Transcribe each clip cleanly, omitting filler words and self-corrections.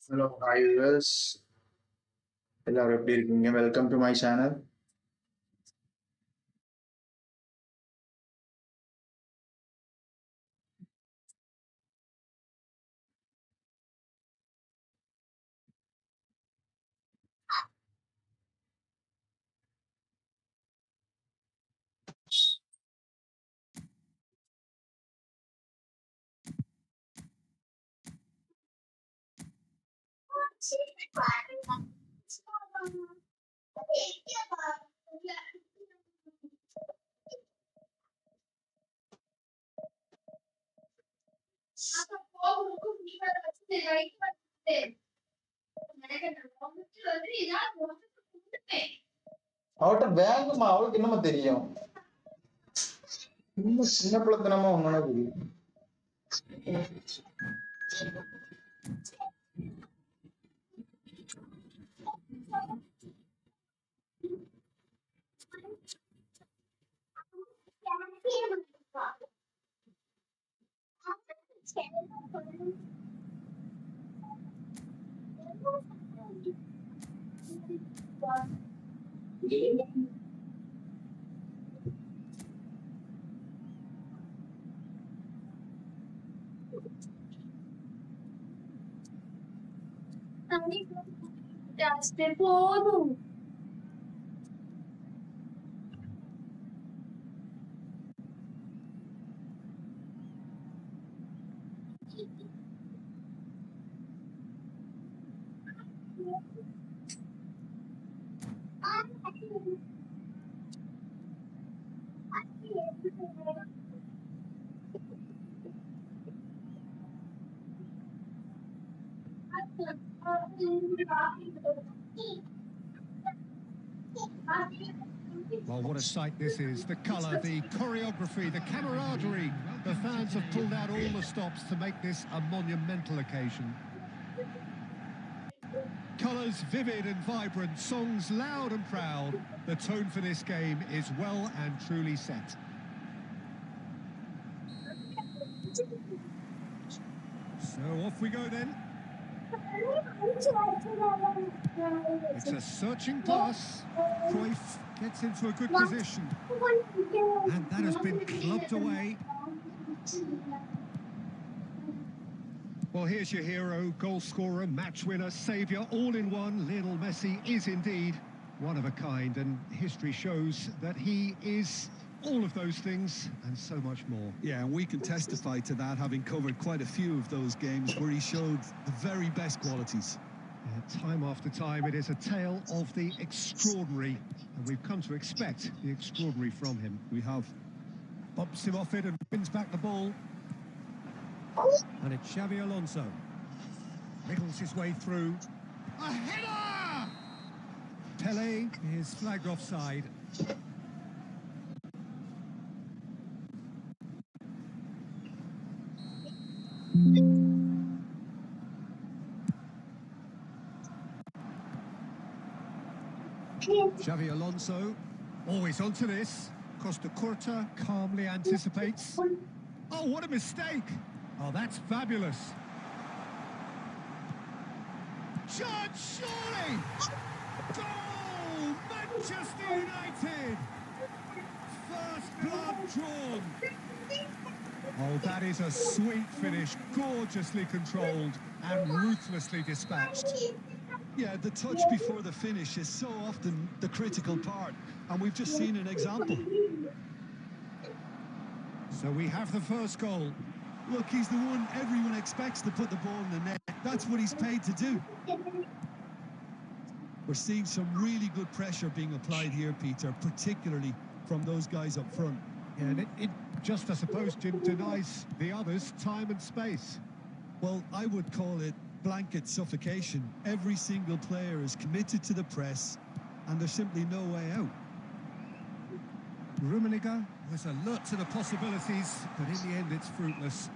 Hello, hi viewers. எல்லாரும் எப்படி இருக்கீங்க? Welcome to my channel. அவட்ட வேகமா அவளுக்கு என்னமா தெரியும்? இன்னும் சின்ன பிள்ளைத்தனமா ஒண்ணு புரியும். Well, what a sight this is. The colour, the choreography, the camaraderie. The fans have pulled out all the stops to make this a monumental occasion. Colours vivid and vibrant, songs loud and proud. The tone for this game is well and truly set. So off we go then. It's a searching pass. Cruyff gets into a good position. And that has been clubbed away. Well, here's your hero, goal scorer, match winner, saviour, all in one. Lionel Messi is indeed one of a kind, and history shows that he is all of those things and so much more. Yeah, and we can testify to that, having covered quite a few of those games where he showed the very best qualities. Yeah, time after time, it is a tale of the extraordinary, and we've come to expect the extraordinary from him. We have. Bumps him off it and wins back the ball. And it's Xavi Alonso. Wriggles his way through. A header! Pele is flagged offside. Xavi Alonso, always onto this. Costa Curta calmly anticipates. Oh, what a mistake! Oh, that's fabulous. Judge, surely! Goal! Manchester United! First blood drawn. Oh, that is a sweet finish, gorgeously controlled and ruthlessly dispatched. Yeah, the touch before the finish is so often the critical part, and we've just seen an example. So we have the first goal. Look, he's the one everyone expects to put the ball in the net. That's what he's paid to do. We're seeing some really good pressure being applied here, Peter, particularly from those guys up front. And it just, I suppose, Jim, denies the others time and space. Well, I would call it blanket suffocation. Every single player is committed to the press, and there's simply no way out. Rummenigge was alert to the possibilities, but in the end it's fruitless.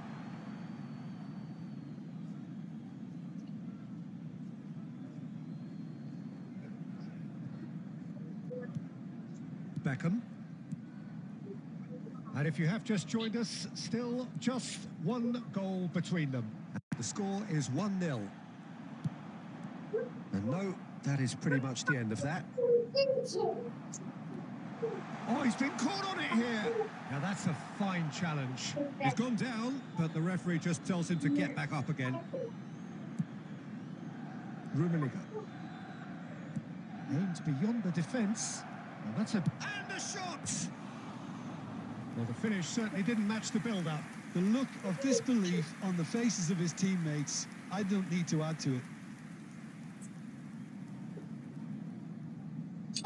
Beckham. And if you have just joined us, still just one goal between them. The score is 1-0. And no, that is pretty much the end of that. Oh, he's been caught on it here. Now that's a fine challenge. He's gone down, but the referee just tells him to get back up again. Rummenigge. Aimed beyond the defence. And that's a... And a shot! Well, the finish certainly didn't match the build-up. The look of disbelief on the faces of his teammates, I don't need to add to it.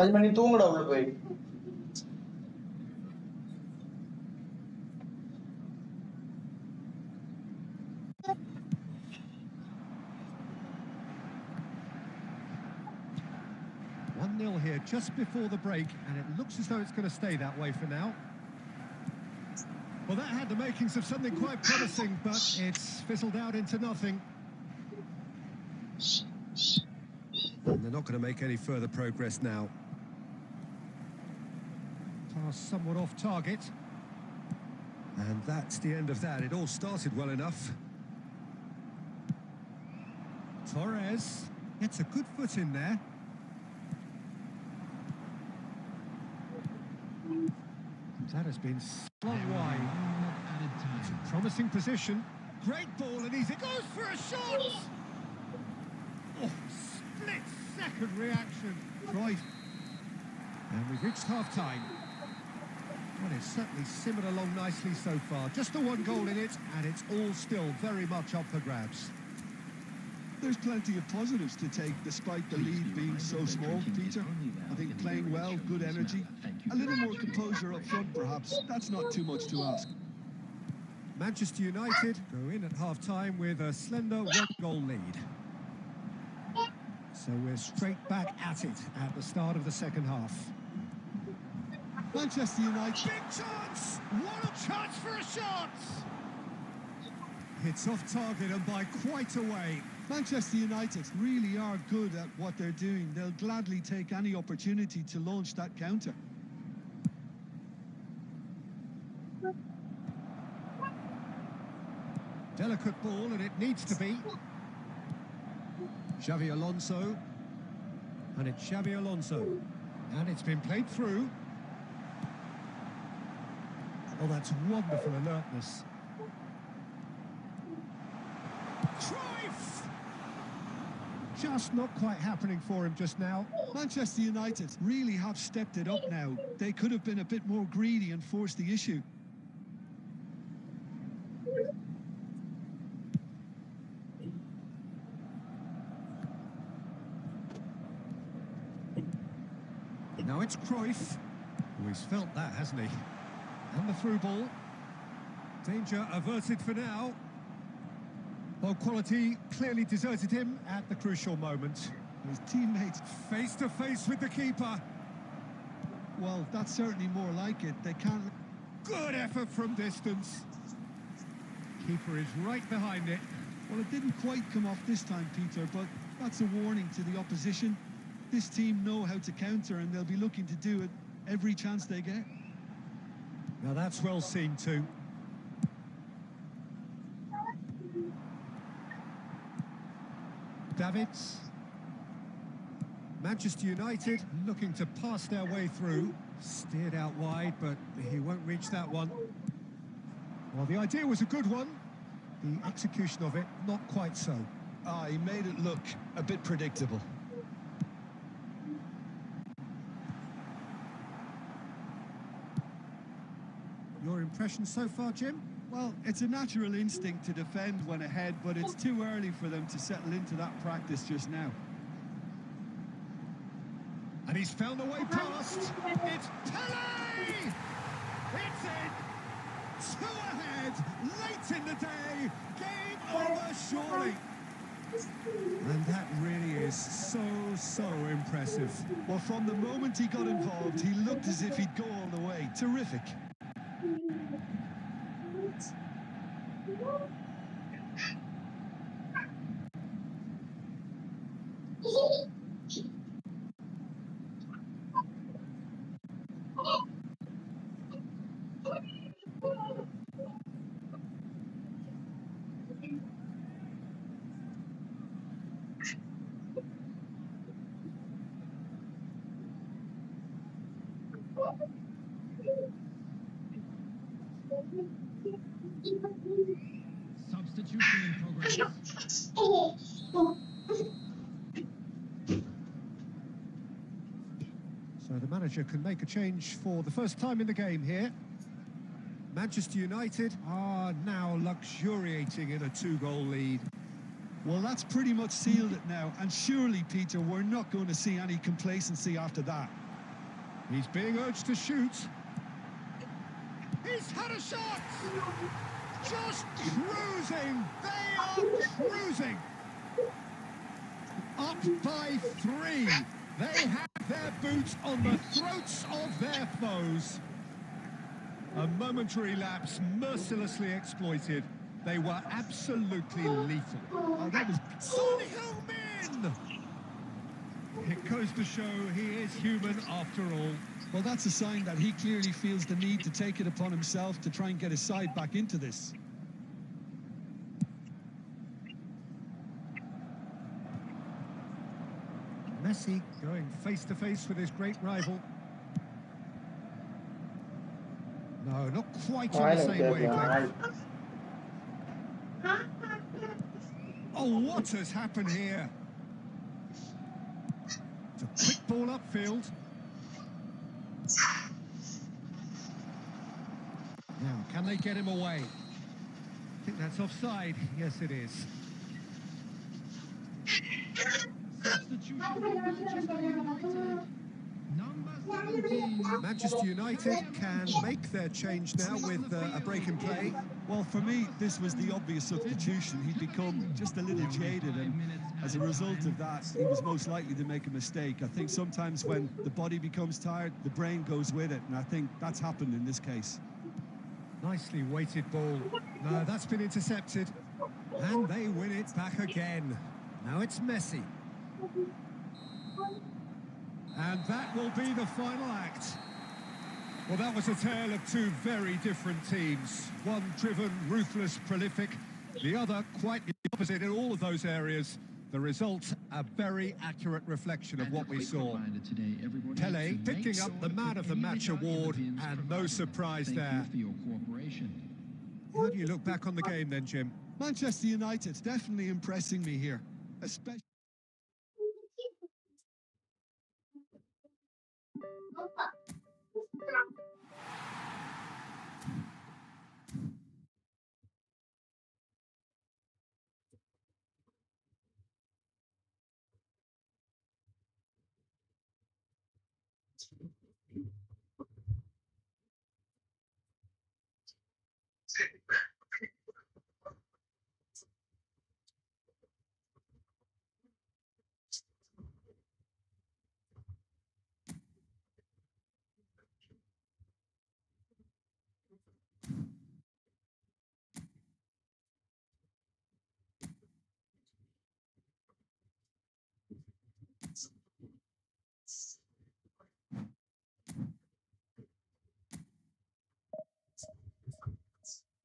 அது மணி தூங்குடா உள்ள போய். Here just before the break, and it looks as though it's going to stay that way for now. Well, that had the makings of something quite promising, but it's fizzled out into nothing. And they're not going to make any further progress now. Pass somewhat off target. And that's the end of that. It all started well enough. Torres gets a good foot in there. That has been slung wide. Promising position. Great ball, and he goes for a shot! Oh, split-second reaction. Right. And we've reached half-time. Well, it's certainly simmered along nicely so far. Just the one goal in it, and it's all still very much up for grabs. There's plenty of positives to take despite the lead being so small, Peter. I think playing well, good energy. A little more composure up front, perhaps. That's not too much to ask. Manchester United go in at half-time with a slender one-goal lead. So we're straight back at it at the start of the second half. Manchester United. Big chance! What a chance for a shot! It's off target and by quite a way. Manchester United really are good at what they're doing. They'll gladly take any opportunity to launch that counter. Delicate ball, and it needs to be. Xavi Alonso. And it's Xavi Alonso. And it's been played through. Oh, that's wonderful alertness. Just not quite happening for him just now. Manchester United really have stepped it up now. They could have been a bit more greedy and forced the issue. Now it's Cruyff. Oh, he's felt that, hasn't he? And the through ball. Danger averted for now. Well, quality clearly deserted him at the crucial moment. His teammates face to face with the keeper. Well, that's certainly more like it. They can't... Good effort from distance. Keeper is right behind it. Well, it didn't quite come off this time, Peter, but that's a warning to the opposition. This team know how to counter, and they'll be looking to do it every chance they get. Now that's well seen too. Davids. Manchester United looking to pass their way through. Steered out wide, but he won't reach that one. Well, the idea was a good one. The execution of it, not quite so. He made it look a bit predictable. Your impression so far, Jim? Well, it's a natural instinct to defend when ahead, but it's too early for them to settle into that practice just now. And he's found a way past. It's Pele! It's in! 2 ahead, late in the day. Game over, surely. And that really is so impressive. Well, from the moment he got involved, he looked as if he'd go all the way. Terrific. Substitution in progress. So the manager can make a change for the first time in the game here. Manchester United are now luxuriating in a 2-goal lead. Well, that's pretty much sealed it now, and surely, Peter, we're not going to see any complacency after that. He's being urged to shoot. He's had a shot! Just cruising! They are cruising! Up by 3. They have their boots on the throats of their foes. A momentary lapse mercilessly exploited. They were absolutely lethal. Oh, that was Son Heung-min! It goes to show he is human after all. Well, that's a sign that he clearly feels the need to take it upon himself to try and get his side back into this. Messi going face-to-face with his great rival. No, not quite on the same wavelength. Oh, what has happened here? It's a quick ball upfield. Now, can they get him away? I think that's offside. Yes, it is. Substitution Manchester United can make their change now with a break in play. Well, for me, this was the obvious substitution. He'd become just a little jaded, and as a result of that, he was most likely to make a mistake. I think sometimes when the body becomes tired, the brain goes with it, and I think that's happened in this case. Nicely weighted ball. No, that's been intercepted. And they win it back again. Now it's Messi. And that will be the final act. Well, that was a tale of two very different teams. One driven, ruthless, prolific. The other quite the opposite in all of those areas. The result, a very accurate reflection of what we saw. Pele picking up the Man of the Match award, and no surprise there. How do you look back on the game then, Jim? Manchester United definitely impressing me here, especially.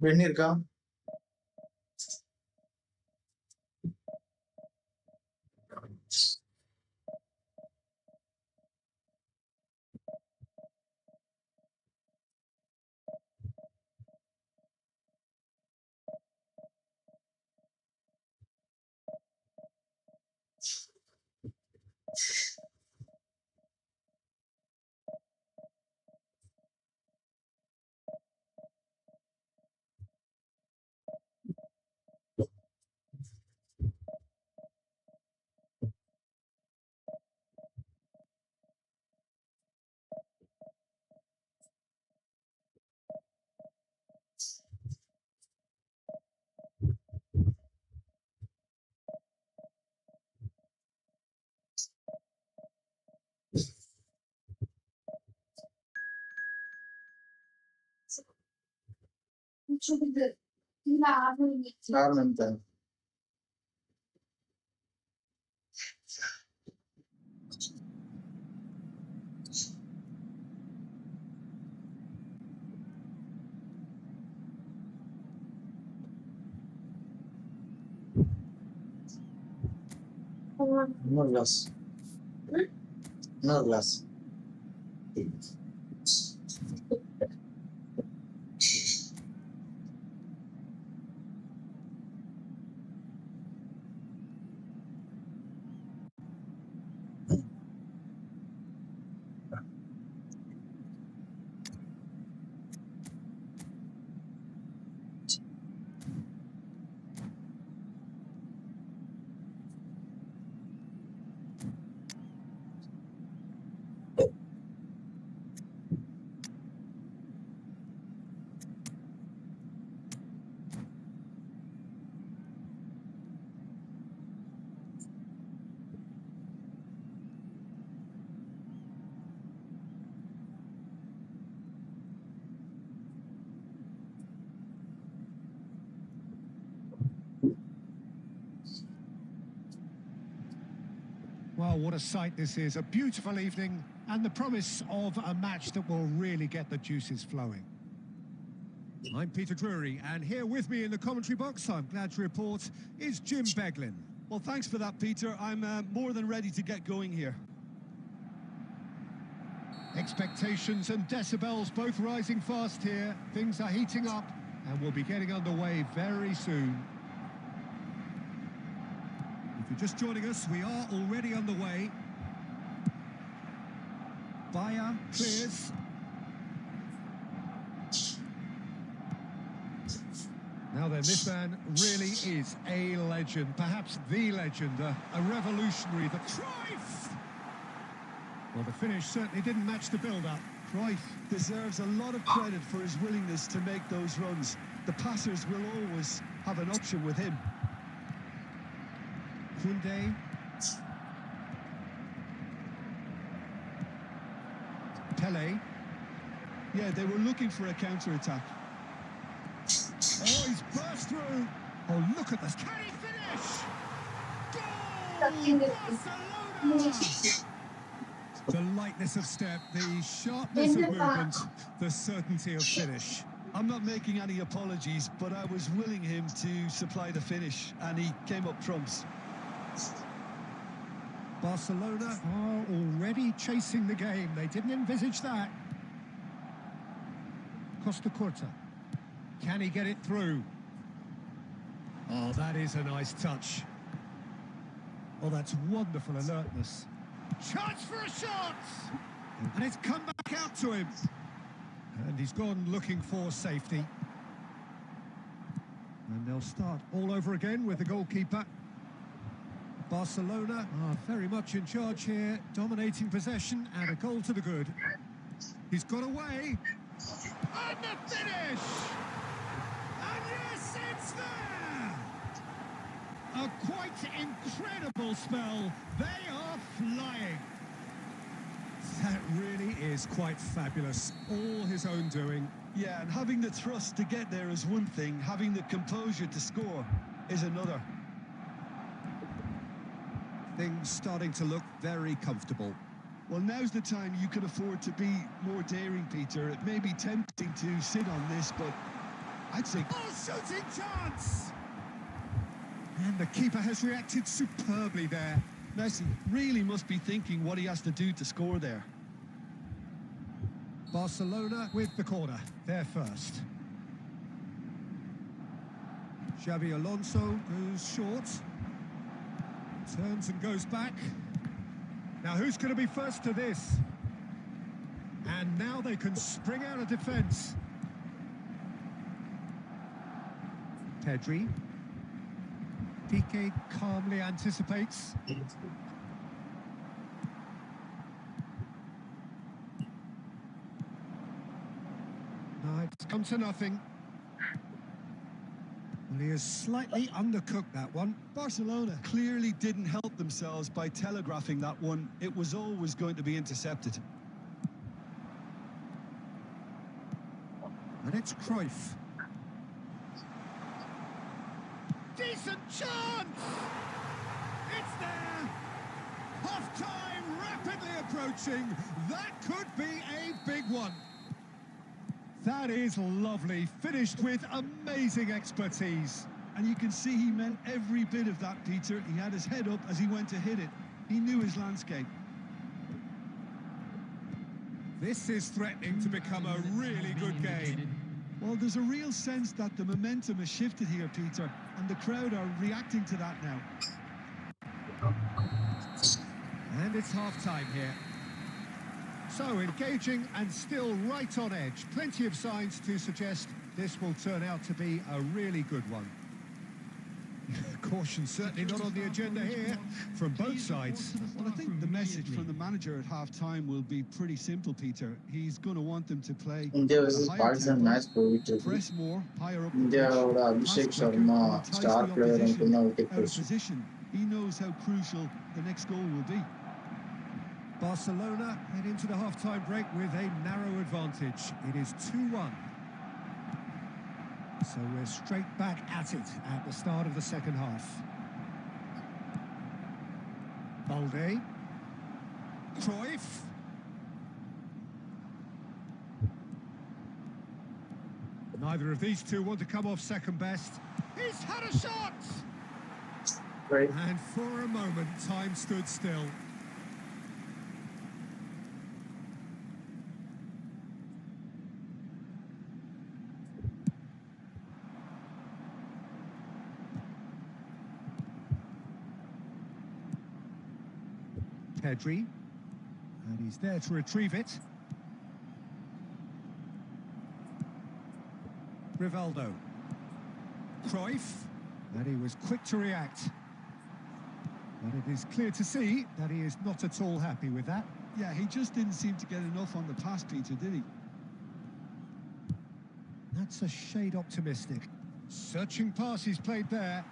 வெந்நீர்க்கா కారణం ఎంత no glass. No glass. Well, what a sight this is. A beautiful evening and the promise of a match that will really get the juices flowing. I'm Peter Drury, and here with me in the commentary box, I'm glad to report, is Jim Beglin. Well, thanks for that, Peter. I'm more than ready to get going here. Expectations and decibels both rising fast here. Things are heating up and we'll be getting underway very soon. If you're just joining us, we are already underway. Bayer clears. Now then, this man really is a legend, perhaps the legend, a revolutionary. The Cruyff! Well, the finish certainly didn't match the build-up. Cruyff deserves a lot of credit for his willingness to make those runs. The passers will always have an option with him. Koundé. Pele. Yeah, they were looking for a counter-attack. Oh, he's burst through. Oh, look at this. Can he finish? Goal! Barcelona! The lightness of step, the sharpness of movement, the certainty of finish. I'm not making any apologies, but I was willing him to supply the finish, and he came up trumps. Barcelona are already chasing the game. They didn't envisage that. Costa Curta. Can he get it through? Oh, that is a nice touch. Oh, that's wonderful alertness. Chance for a shot! And it's come back out to him. And he's gone looking for safety. And they'll start all over again with the goalkeeper. Barcelona are very much in charge here, dominating possession and a goal to the good. He's got away. And the finish! And yes, it's there! A quite incredible spell. They are flying. That really is quite fabulous. All his own doing. Yeah, and having the thrust to get there is one thing. Having the composure to score is another. Things starting to look very comfortable. Well, now's the time you can afford to be more daring, Peter. It may be tempting to sit on this, but I'd say... Oh, shooting chance! And the keeper has reacted superbly there. Messi really must be thinking what he has to do to score there. Barcelona with the corner, they're first. Xabi Alonso goes short. Turns and goes back. Now who's going to be first to this? And now they can spring out of defence. Pedri. Piqué calmly anticipates. No, it's come to nothing. Well, he has slightly undercooked that one. Barcelona clearly didn't help themselves by telegraphing that one. It was always going to be intercepted. And it's Cruyff. Decent chance! It's there! Half-time rapidly approaching. That could be a big one. That is lovely. Finished with amazing expertise. And you can see he meant every bit of that, Peter. He had his head up as he went to hit it. He knew his landscape. This is threatening to become a really good game. Well, there's a real sense that the momentum has shifted here, Peter, and the crowd are reacting to that now. And it's half-time here. So engaging and still right on edge. Plenty of signs to suggest this will turn out to be a really good one. Caution certainly not on the agenda here from both sides. Well, I think the message from the manager at half-time will be pretty simple, Peter. He's going to want them to play India at a versus higher Pakistan tempo, match poet press more, higher up the India pitch, కూడా Abhishek pass Sharma quicker, and entice star the player opposition అనుకున్న wicket out of course position. He knows how crucial the next goal will be. Barcelona head into the half-time break with a narrow advantage. It is 2-1. So we're straight back at it at the start of the second half. Balde. Cruyff. Neither of these two want to come off second best. He's had a shot! Right. And for a moment, time stood still. Pedri, and he's there to retrieve it. Rivaldo. Cruyff, and he was quick to react. And it is clear to see that he is not at all happy with that. Yeah, he just didn't seem to get enough on the pass, Peter, did he? That's a shade optimistic. Searching pass he's played there.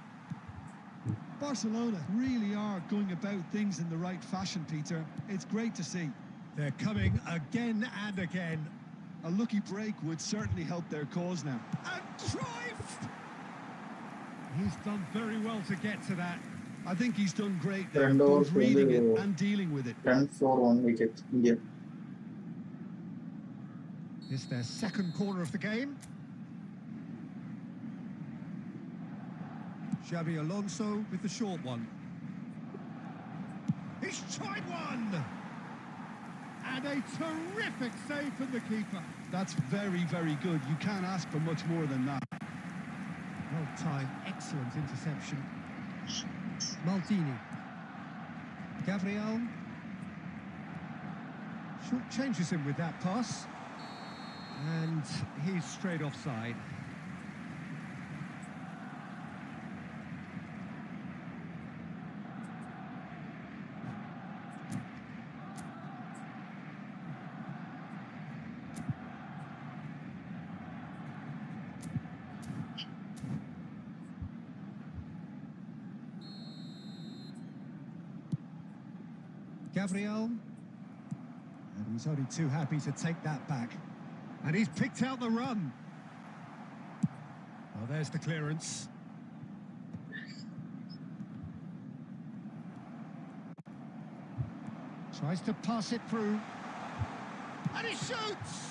Barcelona really are going about things in the right fashion, Peter. It's great to see. They're coming again and again. A lucky break would certainly help their cause now. And Cruyff! He's done very well to get to that. I think he's done great there, రెండు both overs reading it ముందు and dealing with it. 10-4-1 wicket India. It's their second corner of the game. Xabi Alonso with the short one. He's tried one! And a terrific save from the keeper. That's very, very good. You can't ask for much more than that. Well timed, excellent interception. Maldini. Gabriel. Short changes him with that pass. And he's straight offside. Gabriel, and he's only too happy to take that back. And he's picked out the run. Well, there's the clearance. Tries to pass it through. And he shoots!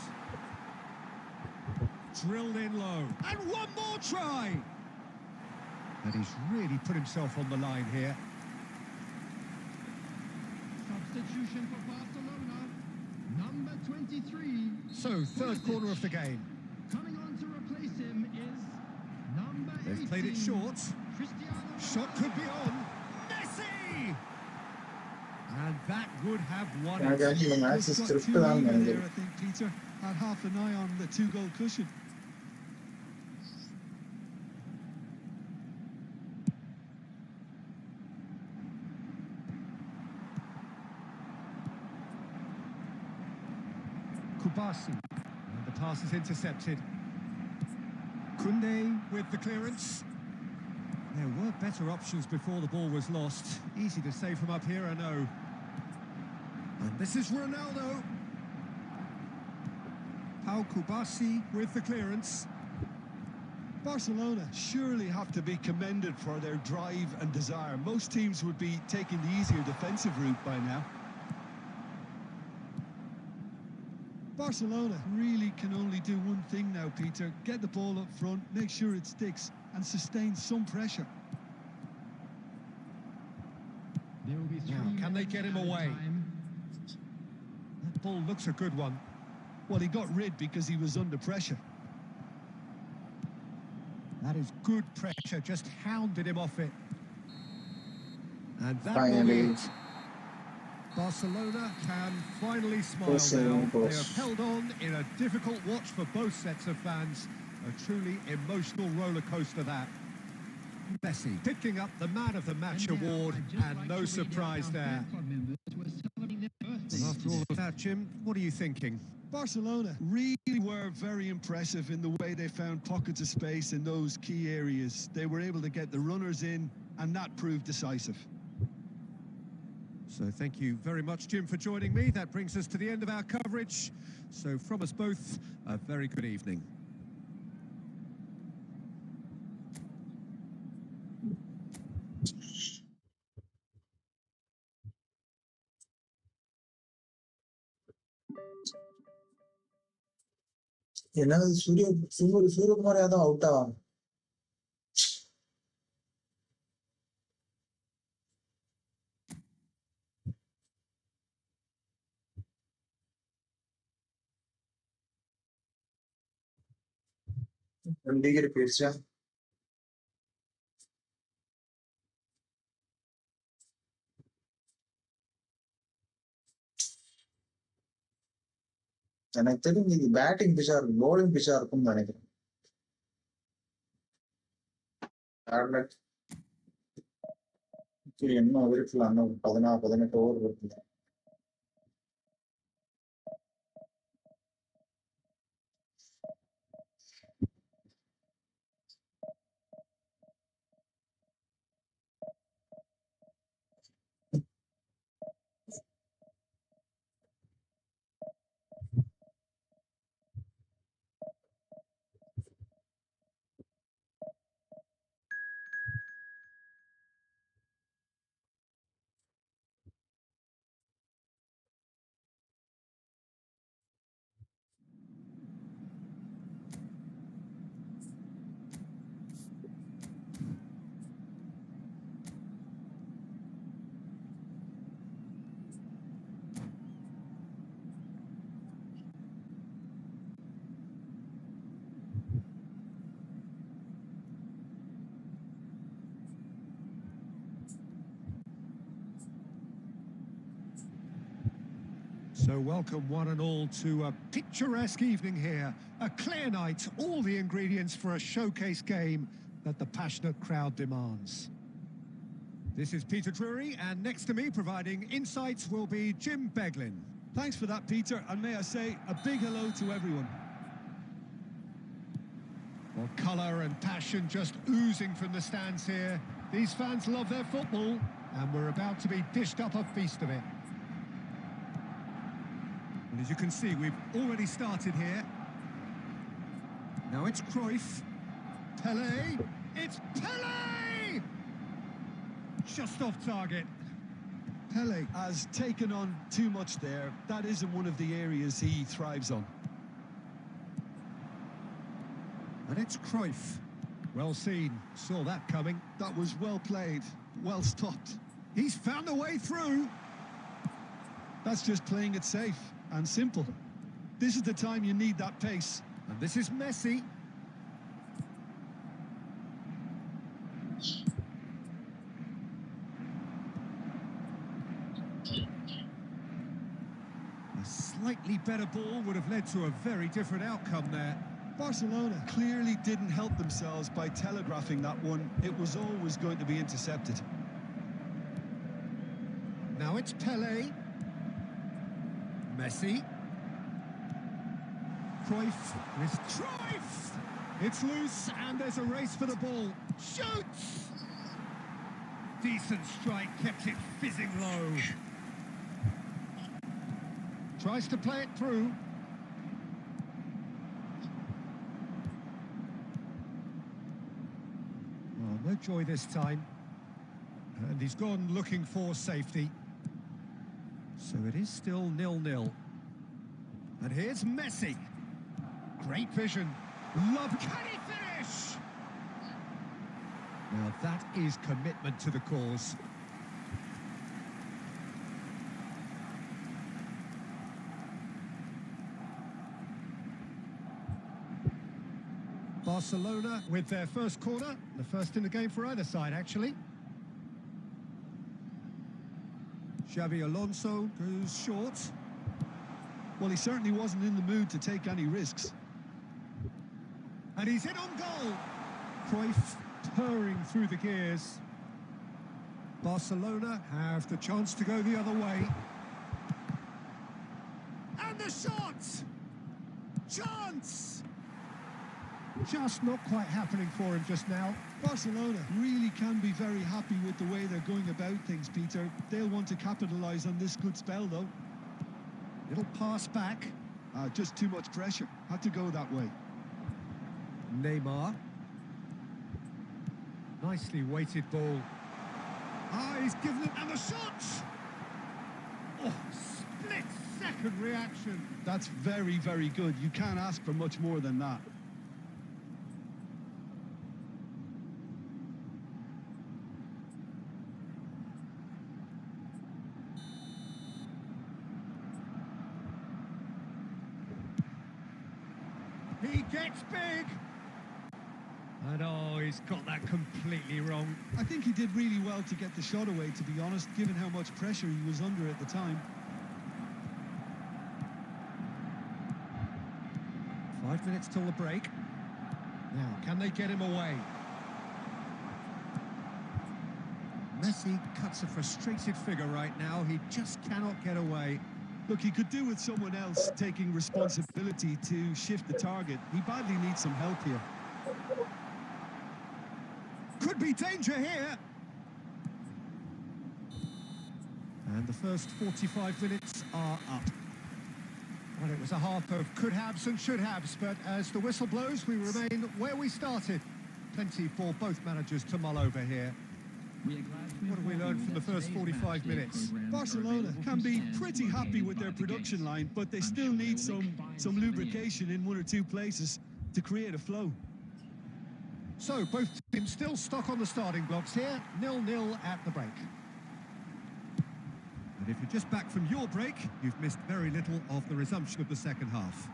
Drilled in low. And one more try! And he's really put himself on the line here. Substitution for Barcelona, number 23. So, third corner of the game. Coming on to replace him is number 18. They've played it short. Cristiano Shot could be on. Messi! And that would have won Yeah, it. yeah, the match is Just got scripted too on eager Monday. there, I think, Peter. Had half an eye on the two-goal cushion. Kubasi. And the pass is intercepted. Koundé with the clearance. There were better options before the ball was lost. Easy to save from up here, I know. And this is Ronaldo. Pau Kubasi with the clearance. Barcelona surely have to be commended for their drive and desire. Most teams would be taking the easier defensive route by now. Barcelona really can only do one thing now, Peter. Get the ball up front, make sure it sticks, and sustain some pressure. There will be Now, can they get him away? That ball looks a good one. Well, he got rid because he was under pressure. That is good pressure, just hounded him off it. And that will Finally. be it. Barcelona can finally smile Yes, now. of They course. have held on in a difficult watch for both sets of fans. A truly emotional roller coaster that. Messi picking up the Man of the Match award, and no surprise there. Well, after all of that, Jim, what are you thinking? Barcelona really were very impressive in the way they found pockets of space in those key areas. They were able to get the runners in, and that proved decisive. So thank you very much, Jim, for joining me. That brings us to the end of our coverage. So from us both, a very good evening. என்னது சூரியகுமார் யாதவ் அவுட்டா? ரெண்டு போயிடுச்சா? எனக்கு தெரிஞ்சு இது batting பிச்சா இருக்கும், bowling பிச்சா இருக்கும்னு நினைக்கிறேன். இன்னும் இருக்குல்ல, இன்னும் 16-18 ஓவர் இருக்கு. So welcome one and all to a picturesque evening here. A clear night, all the ingredients for a showcase game that the passionate crowd demands. This is Peter Drury, and next to me providing insights will be Jim Beglin. Thanks for that, Peter, and may I say a big hello to everyone. Well, colour and passion just oozing from the stands here. These fans love their football, and we're about to be dished up a feast of it. And as you can see, we've already started here. Now it's Cruyff. Pelé. It's Pelé! Just off target. Pele has taken on too much there. That isn't one of the areas he thrives on. And it's Cruyff. Well seen. Saw that coming. That was well played, well stopped. He's found a way through. That's just playing it safe and simple. This is the time you need that pace. And this is Messi. A slightly better ball would have led to a very different outcome there. Barcelona clearly didn't help themselves by telegraphing that one. It was always going to be intercepted. Now it's Pelé. Messi. Cruyff. It's Cruyff! It's loose and there's a race for the ball. Shoots! Decent strike, kept it fizzing low. Tries to play it through. No joy this time. And he's gone looking for safety. So it is still 0-0. And here's Messi. Great vision. Love. Can he finish? Now that is commitment to the cause. Barcelona with their first corner, the first in the game for either side, actually. Xabi Alonso goes short. Well, he certainly wasn't in the mood to take any risks. And he's in on goal. Cruyff purring through the gears. Barcelona have the chance to go the other way. And the shot! Chance! Just not quite happening for him just now. Barcelona really can be very happy with the way they're going about things, Peter. They'll want to capitalise on this good spell, though. Little pass back. Just too much pressure. Had to go that way. Neymar. Nicely weighted ball. He's given it, and the shot! Oh, split-second reaction. That's very, very good. You can't ask for much more than that. He gets big. And he's got that completely wrong. I think he did really well to get the shot away, to be honest, given how much pressure he was under at the time. 5 minutes till the break. Now, can they get him away? Messi cuts a frustrated figure right now. He just cannot get away. Look, he could do with someone else taking responsibility to shift the target. He badly needs some help here. Could be danger here. And the first 45 minutes are up. Well, it was a half of could-haves and should-haves, but as the whistle blows, we remain where we started. Plenty for both managers to mull over here. What have we learned from the first 45 minutes? Barcelona can be pretty happy with their production line, but they still need some lubrication in one or two places to create a flow. So, both teams still stuck on the starting blocks here, 0-0 at the break. And if you're just back from your break, you've missed very little of the resumption of the second half.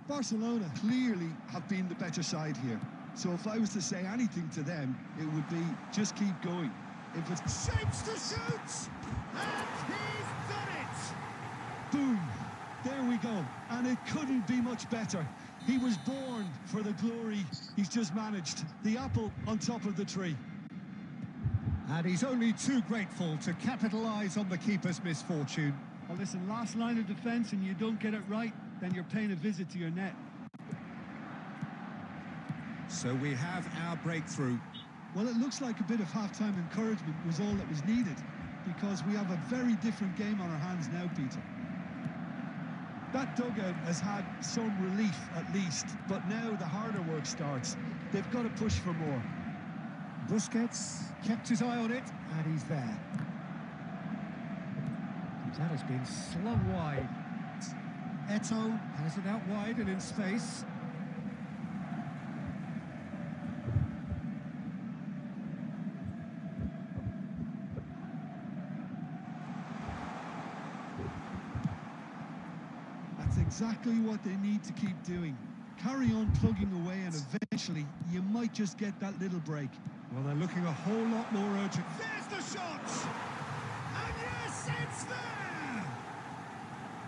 Barcelona clearly have been the better side here. So if I was to say anything to them, it would be just keep going. If it's Shapes to shoot! And he's done it! boom, there we go. And it couldn't be much better. He was born for the glory he's just managed. The apple on top of the tree. And he's only too grateful to capitalise on the keeper's misfortune. Well, listen, last line of defence and you don't get it right, then you're paying a visit to your net. So we have our breakthrough. Well, it looks like a bit of half-time encouragement was all that was needed, because we have a very different game on our hands now, Peter. That dugout has had some relief, at least, but now the harder work starts. They've got to push for more. Busquets kept his eye on it, and he's there. That has been slung wide. Eto'o has it out wide and in space. That's exactly what they need to keep doing. Carry on plugging away, and eventually you might just get that little break. Well, they're looking a whole lot more urgent. There's the shot! And yes, it's there!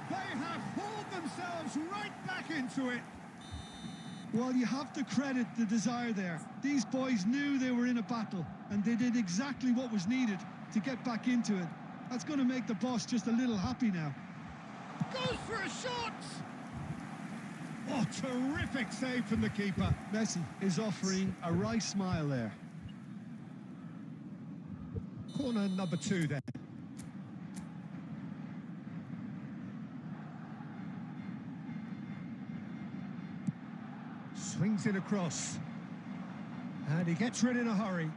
They have hauled themselves right back into it. Well, you have to credit the desire there. These boys knew they were in a battle, and they did exactly what was needed to get back into it. That's going to make the boss just a little happy now. Goes for a shot! Oh, terrific save from the keeper. Messi is offering a wry smile there. Corner number 2 there. Swings it across. And he gets rid in a hurry.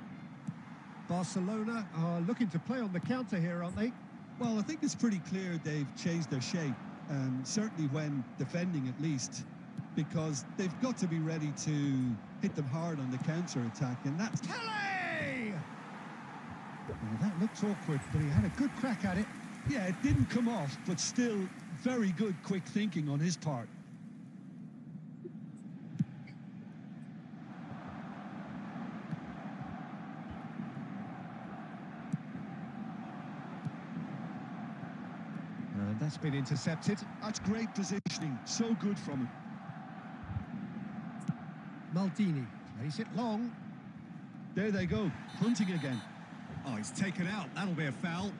Barcelona are looking to play on the counter here, aren't they? Well, I think it's pretty clear they've changed their shape, certainly when defending at least, because they've got to be ready to hit them hard on the counter-attack, and that's... Kelly! Well, that looked awkward, but he had a good crack at it. Yeah, it didn't come off, but still very good quick thinking on his part. And that's been intercepted. That's great positioning, so good from him. Maldini plays it long. There they go, hunting again. Oh, he's taken out. That'll be a foul.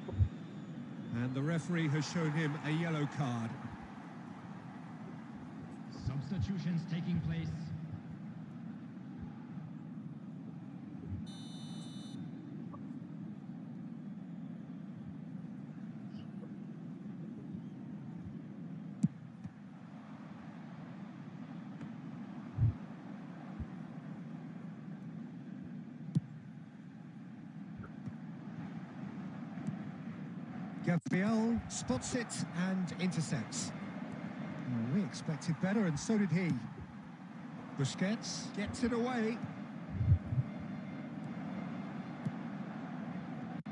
And the referee has shown him a yellow card. Substitutions taking place. Gabriel spots it and intercepts. Well, we expected better, and so did he. Busquets gets it away.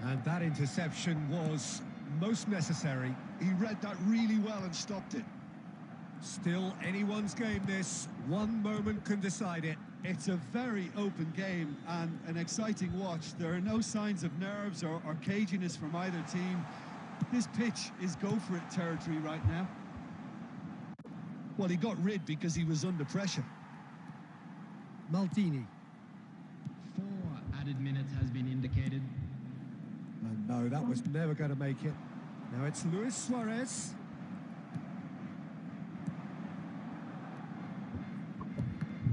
And that interception was most necessary. He read that really well and stopped it. Still anyone's game, this. One moment can decide it. It's a very open game and an exciting watch. There are no signs of nerves or caginess from either team. This pitch is go-for-it territory right now. Well, he got rid because he was under pressure. Maldini. 4 added minutes has been indicated. And no, that was never going to make it. Now it's Luis Suarez.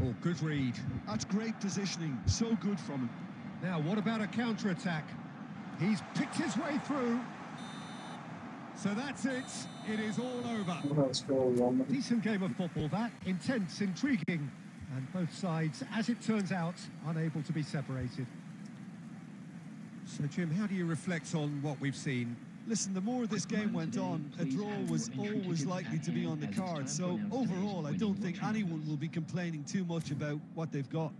Oh, good read. That's great positioning, so good from him. Now, what about a counter-attack? He's picked his way through. So that's it. It is all over. Decent game of football, that. Intense, intriguing. And both sides, as it turns out, unable to be separated. So, Jim, how do you reflect on what we've seen? Listen, the more this game went on, a draw was always likely to be on the card. So overall, I don't think anyone will be complaining too much about what they've got.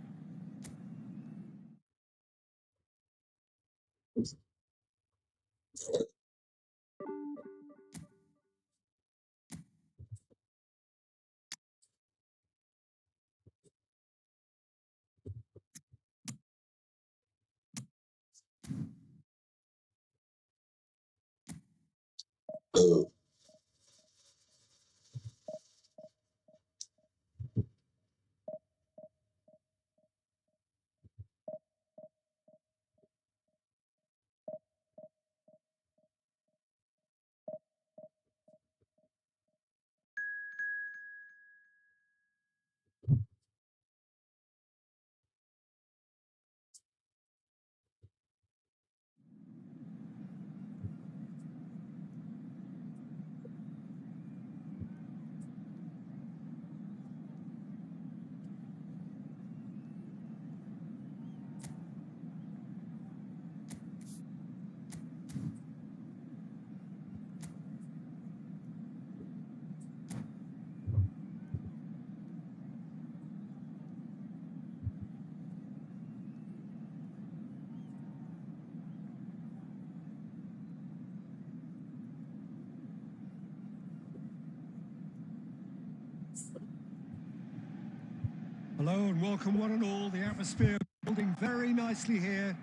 Hello and welcome one and all. The atmosphere building very nicely here.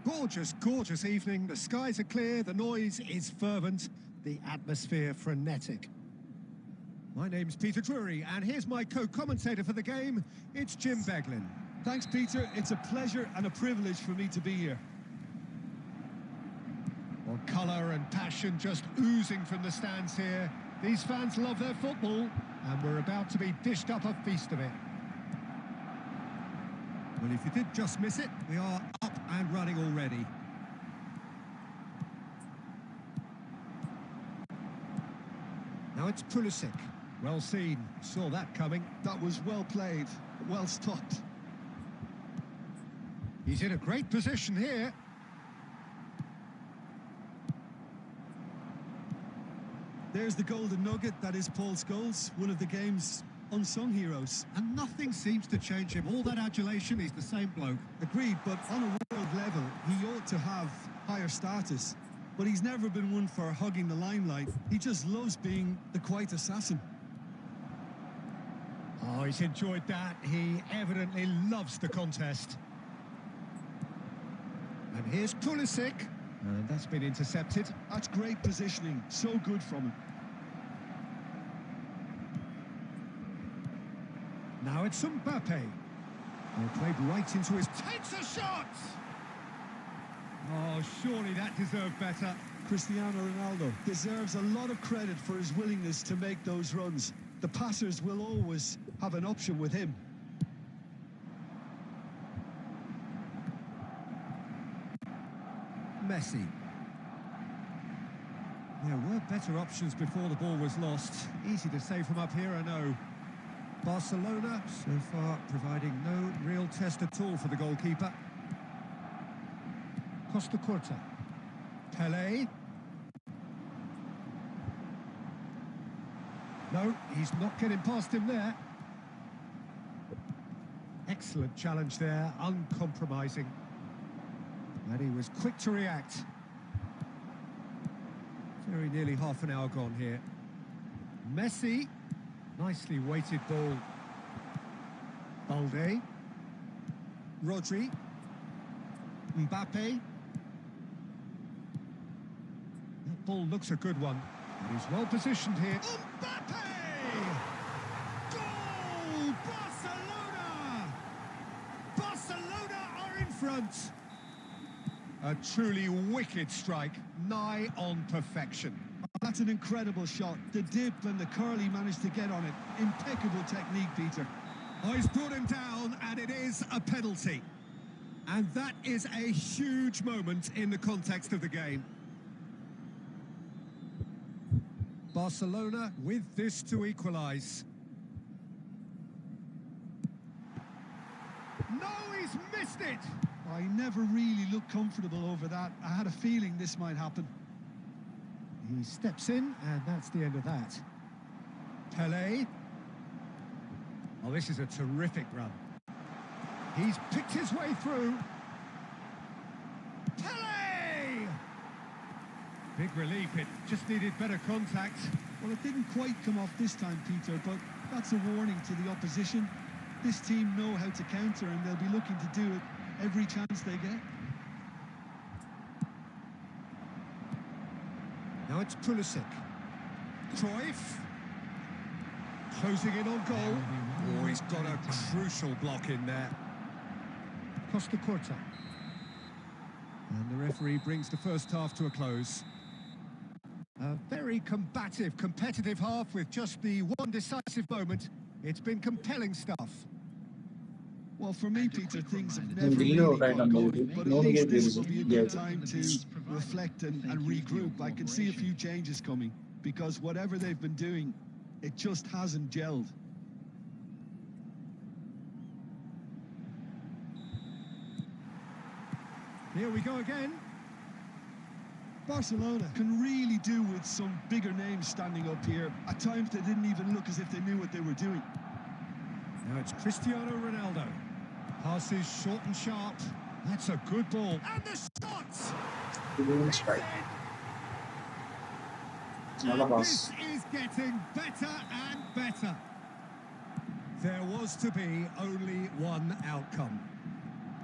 Gorgeous, gorgeous evening. The skies are clear, the noise is fervent, the atmosphere frenetic. My name's Peter Drury, and here's my co-commentator for the game. It's Jim Beglin. Thanks, Peter. It's a pleasure and a privilege for me to be here. Well, colour and passion just oozing from the stands here. These fans love their football, and we're about to be dished up a feast of it. Well, if you did just miss it, we are up and running already. Now it's Pulisic. Well seen. Saw that coming. That was well played, well stopped. He's in a great position here. There's the golden nugget that is Paul Scholes, one of the game's unsung heroes. And nothing seems to change him. All that adulation, he's the same bloke. Agreed, but on a world level, he ought to have higher status. But he's never been one for hugging the limelight. He just loves being the quiet assassin. Oh, he's enjoyed that. He evidently loves the contest. And here's Pulisic. And that's been intercepted. That's great positioning. So good from him. Now it's Mbappe. They played right into his... Takes a shot! Oh, surely that deserved better. Cristiano Ronaldo deserves a lot of credit for his willingness to make those runs. The passers will always have an option with him. Messi. There were better options before the ball was lost. Easy to say from up here, I know. Barcelona, so far, providing no real test at all for the goalkeeper. Costa Curta. Pelé. No, he's not getting past him there. Excellent challenge there, uncompromising. And he was quick to react. Very nearly half an hour gone here. Messi. Nicely weighted ball. Balde. Rodri. Mbappe. That ball looks a good one. And he's well positioned here. Mbappe! Goal! Barcelona! Barcelona are in front. A truly wicked strike, nigh on perfection. That's an incredible shot. The dip and the curl he managed to get on it. Impeccable technique, Peter. Oh, he's brought him down, and it is a penalty. And that is a huge moment in the context of the game. Barcelona with this to equalise. No, he's missed it! I never really looked comfortable over that. I had a feeling this might happen. He steps in, and that's the end of that. Pelé. Oh, this is a terrific run. He's picked his way through. Pelé! Big relief, it just needed better contact. Well, it didn't quite come off this time, Peter, but that's a warning to the opposition. This team know how to counter, and they'll be looking to do it every chance they get. Now it's Pulisic. Cruyff. Closing in on goal. Oh, he's got a crucial block in there. Costa Curta. And the referee brings the first half to a close. A very combative, competitive half with just the one decisive moment. It's been compelling stuff. Well, for me, Peter, things have never Really really right got now, going, but at no least negative this will be a good yeah. time to reflect and regroup. I can see a few changes coming, because whatever they've been doing, it just hasn't gelled. Here we go again. Barcelona can really do with some bigger names standing up here. At times, they didn't even look as if they knew what they were doing. Now it's Cristiano Ronaldo. Passes short and sharp. That's a good ball. And the shots! Strike. And this is getting better and better. There was to be only one outcome.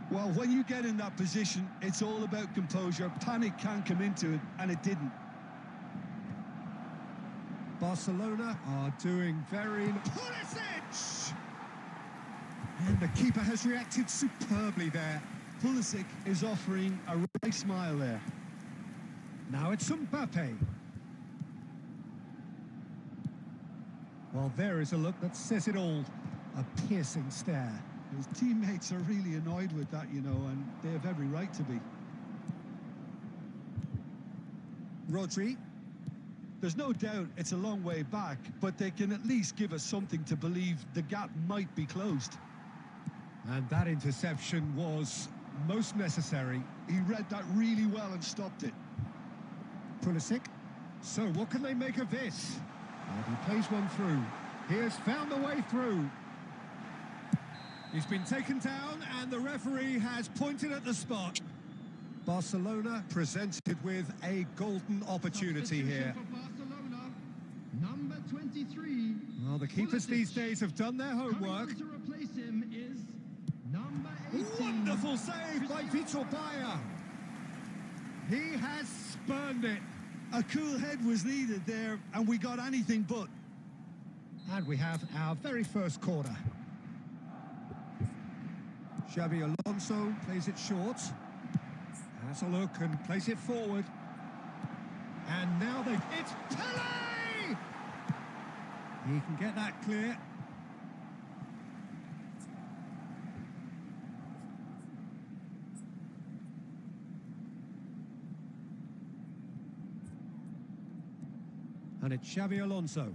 Well, when you get in that position, it's all about composure. Panic can come into it, and it didn't. Barcelona are doing very... Pulisic! And the keeper has reacted superbly there. Pulisic is offering a right smile there. Now it's Mbappe. Well, there is a look that says it all. A piercing stare. His teammates are really annoyed with that, you know, and they have every right to be. Rodri. There's no doubt it's a long way back, but they can at least give us something to believe the gap might be closed. And that interception was most necessary. He read that really well and stopped it. Pulisic. So what can they make of this? And he plays one through. He has found the way through. He's been taken down and the referee has pointed at the spot. Barcelona presented with a golden opportunity here. For Barcelona, number 23. Well, the keepers these days have done their Coming homework. on to replace him is number 18. Wonderful save by Vitor Bayer. He has spurned it. A cool head was needed there, and we got anything but. And we have our very first corner. Xabi Alonso plays it short. Has a look and plays it forward. And now it's Pele! He can get that clear. And it's Xabi Alonso.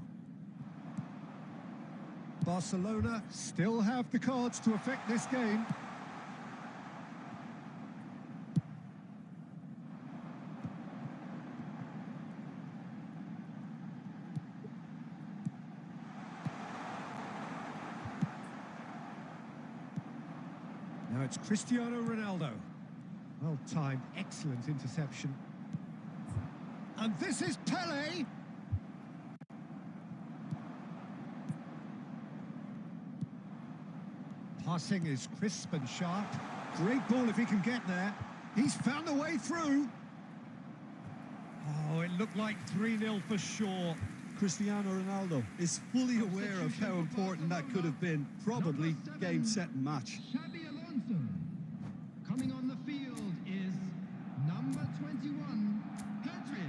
Barcelona still have the cards to affect this game. Now it's Cristiano Ronaldo. Well timed, excellent interception. And this is Pele. Passing is crisp and sharp. Great ball if he can get there. He's found a way through. Oh, it looked like 3-0 for sure. Cristiano Ronaldo is fully aware of how important that could have been. Probably game, set and match. Xabi Alonso. Coming on the field is number 21, Pedri.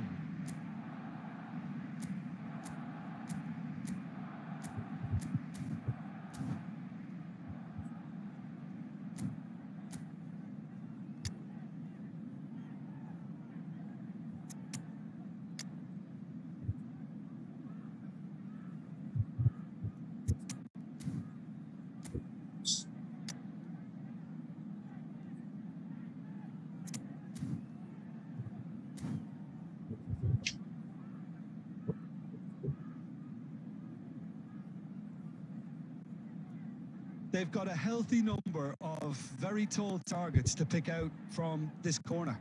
They've got a healthy number of very tall targets to pick out from this corner.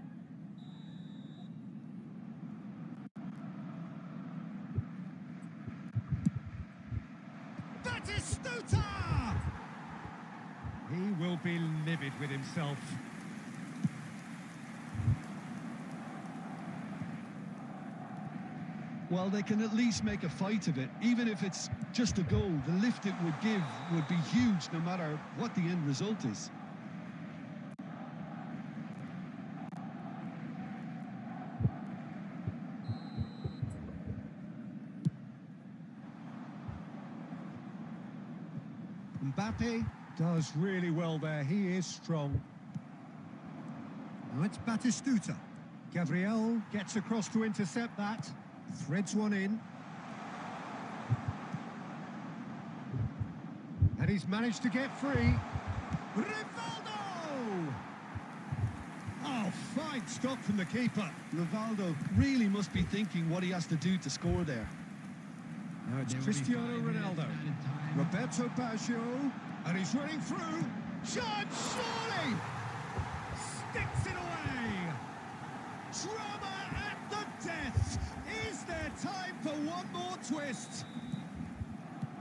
Batistuta! He will be livid with himself. Well, they can at least make a fight of it. Even if it's just a goal, the lift it would give would be huge no matter what the end result is. Mbappe does really well there. He is strong. Now it's Batistuta. Gabriel gets across to intercept that. Threads one in. And he's managed to get free. Rivaldo! Oh, fine stop from the keeper. Rivaldo really must be thinking what he has to do to score there. Now it's Cristiano Ronaldo. Roberto Baggio. And he's running through. Chance, surely! Sticks it away! Drama at the death! Is there time for one more twist?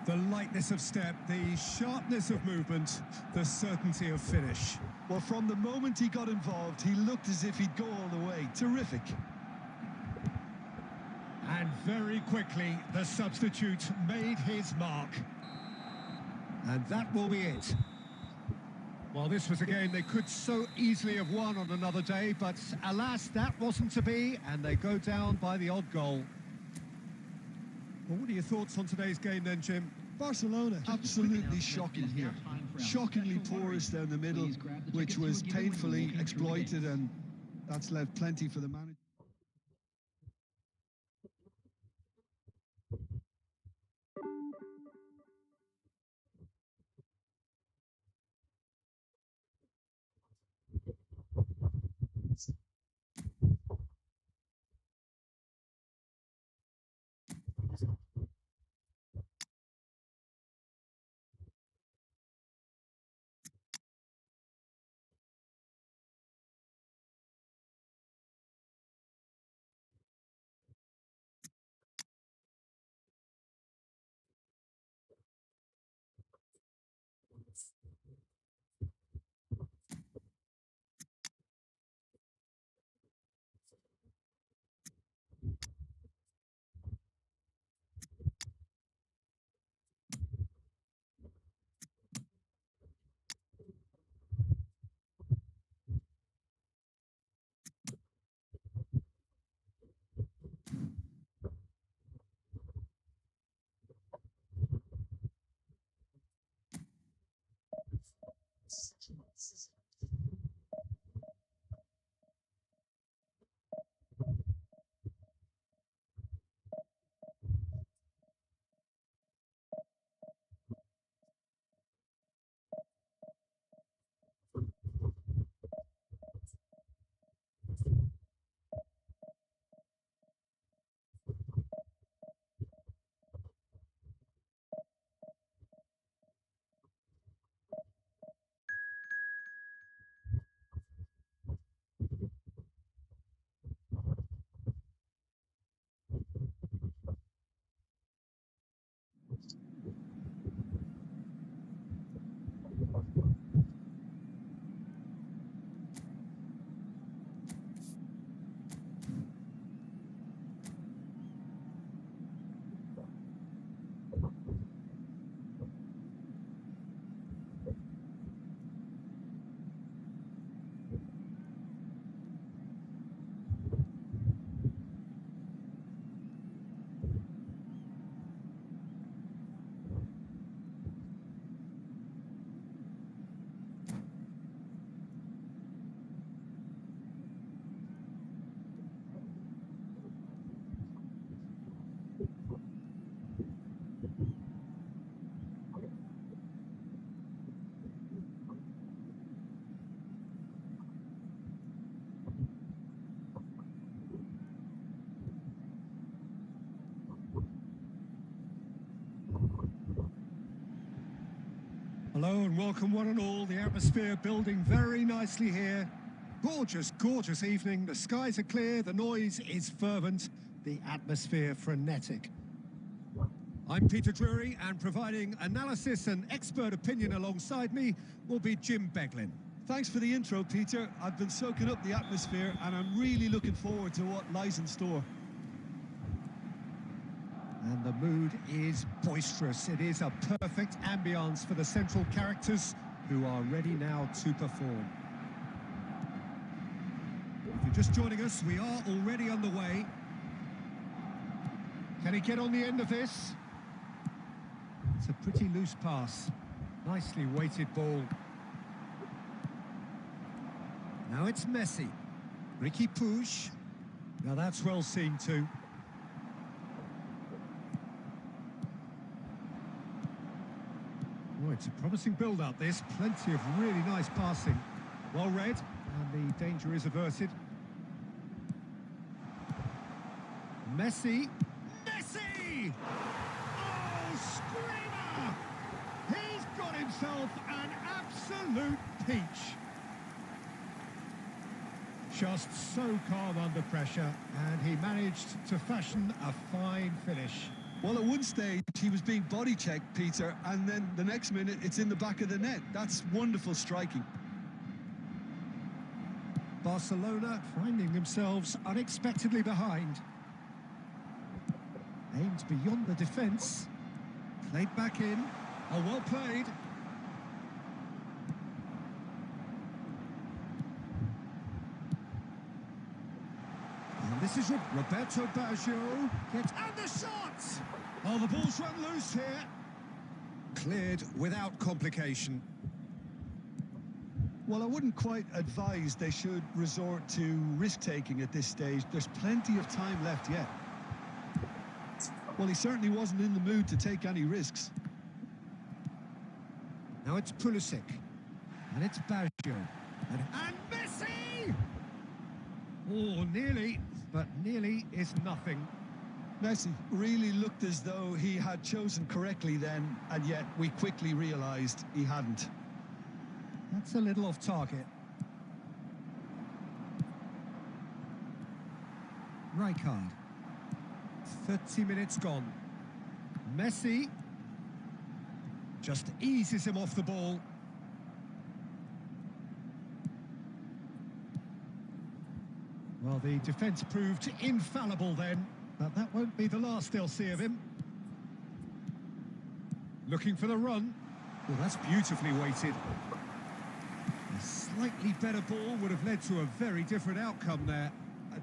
The lightness of step, the sharpness of movement, the certainty of finish. Well, from the moment he got involved, he looked as if he'd go all the way. Terrific. And very quickly, the substitute made his mark. And that will be it. Well, this was a game they could so easily have won on another day, but alas, that wasn't to be, and they go down by the odd goal. Well, what are your thoughts on today's game then, Jim? Barcelona, absolutely shocking here. Shockingly porous down the middle, which was painfully exploited, and that's left plenty for the manager. Hello and welcome one and all. The atmosphere building very nicely here. Gorgeous, gorgeous evening. The skies are clear, the noise is fervent, the atmosphere frenetic. I'm Peter Drury, and providing analysis and expert opinion alongside me will be Jim Beglin. Thanks for the intro, Peter. I've been soaking up the atmosphere and I'm really looking forward to what lies in store. And the mood is boisterous. It is a perfect ambience for the central characters who are ready now to perform. If you're just joining us, we are already underway. Can he get on the end of this? It's a pretty loose pass. Nicely weighted ball. Now it's Messi. Ricky Puig. Now that's well seen too. Oh, it's a promising build-up, this. Plenty of really nice passing. Well read, and the danger is averted. Messi. Messi! Oh, screamer! He's got himself an absolute peach. Just so calm under pressure, and he managed to fashion a fine finish. Well, at one stage, he was being body-checked, Peter, and then the next minute, it's in the back of the net. That's wonderful striking. Barcelona finding themselves unexpectedly behind. Aimed beyond the defence. Played back in. Oh, well played. And this is Roberto Baggio. And the shot! Oh, the ball's run loose here. Cleared without complication. Well, I wouldn't quite advise they should resort to risk-taking at this stage. There's plenty of time left yet. Well, he certainly wasn't in the mood to take any risks. Now it's Pulisic. And it's Baggio. And Messi! Oh, nearly, but nearly is nothing. Messi really looked as though he had chosen correctly then, and yet we quickly realised he hadn't. That's a little off target. Rijkaard. 30 minutes gone. Messi just eases him off the ball. Well, the defence proved infallible then, but that won't be the last they'll see of him. Looking for the run. Well, that's beautifully weighted. A slightly better ball would have led to a very different outcome there.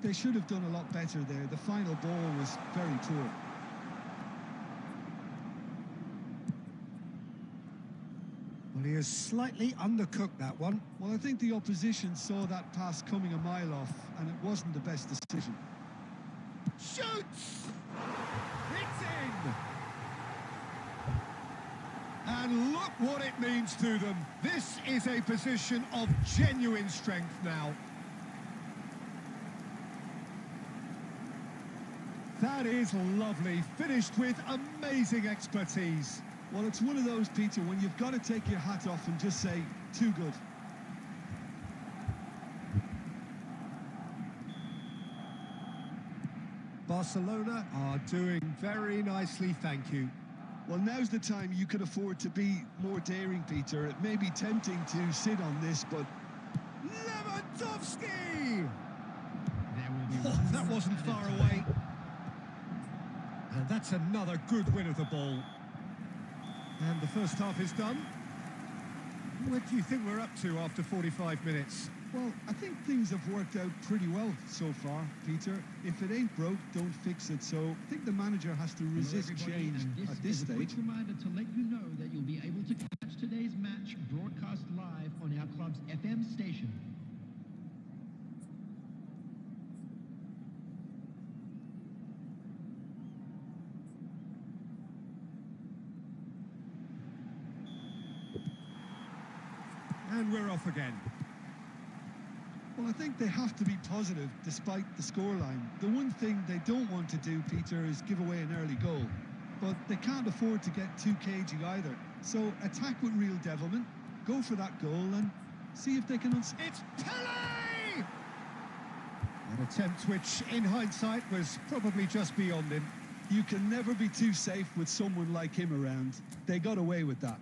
They should have done a lot better there. The final ball was very poor. Well, he has slightly undercooked that one. Well, I think the opposition saw that pass coming a mile off, and it wasn't the best decision. Shoots! It's in! And look what it means to them. This is a position of genuine strength now. That is lovely, finished with amazing expertise. Well, it's one of those, Peter, when you've got to take your hat off and just say, too good. Barcelona are doing very nicely, thank you. Well, now's the time you could afford to be more daring, Peter. It may be tempting to sit on this, but... Lewandowski! There will be Oh, that wasn't far away. And that's another good win of the ball. And the first half is done. What do you think we're up to after 45 minutes? Well, I think things have worked out pretty well so far, Peter. If it ain't broke, don't fix it. So I think the manager has to resist change at this stage. stage. A quick reminder to let you know that you'll be able to catch today's match broadcast live on our club's FM station. And we're off again. Well, I think they have to be positive despite the scoreline. The one thing they don't want to do, Peter, is give away an early goal. But they can't afford to get too cagey either. So attack with real devilment, go for that goal and see if they can... It's Pele! An attempt which, in hindsight, was probably just beyond him. You can never be too safe with someone like him around. They got away with that.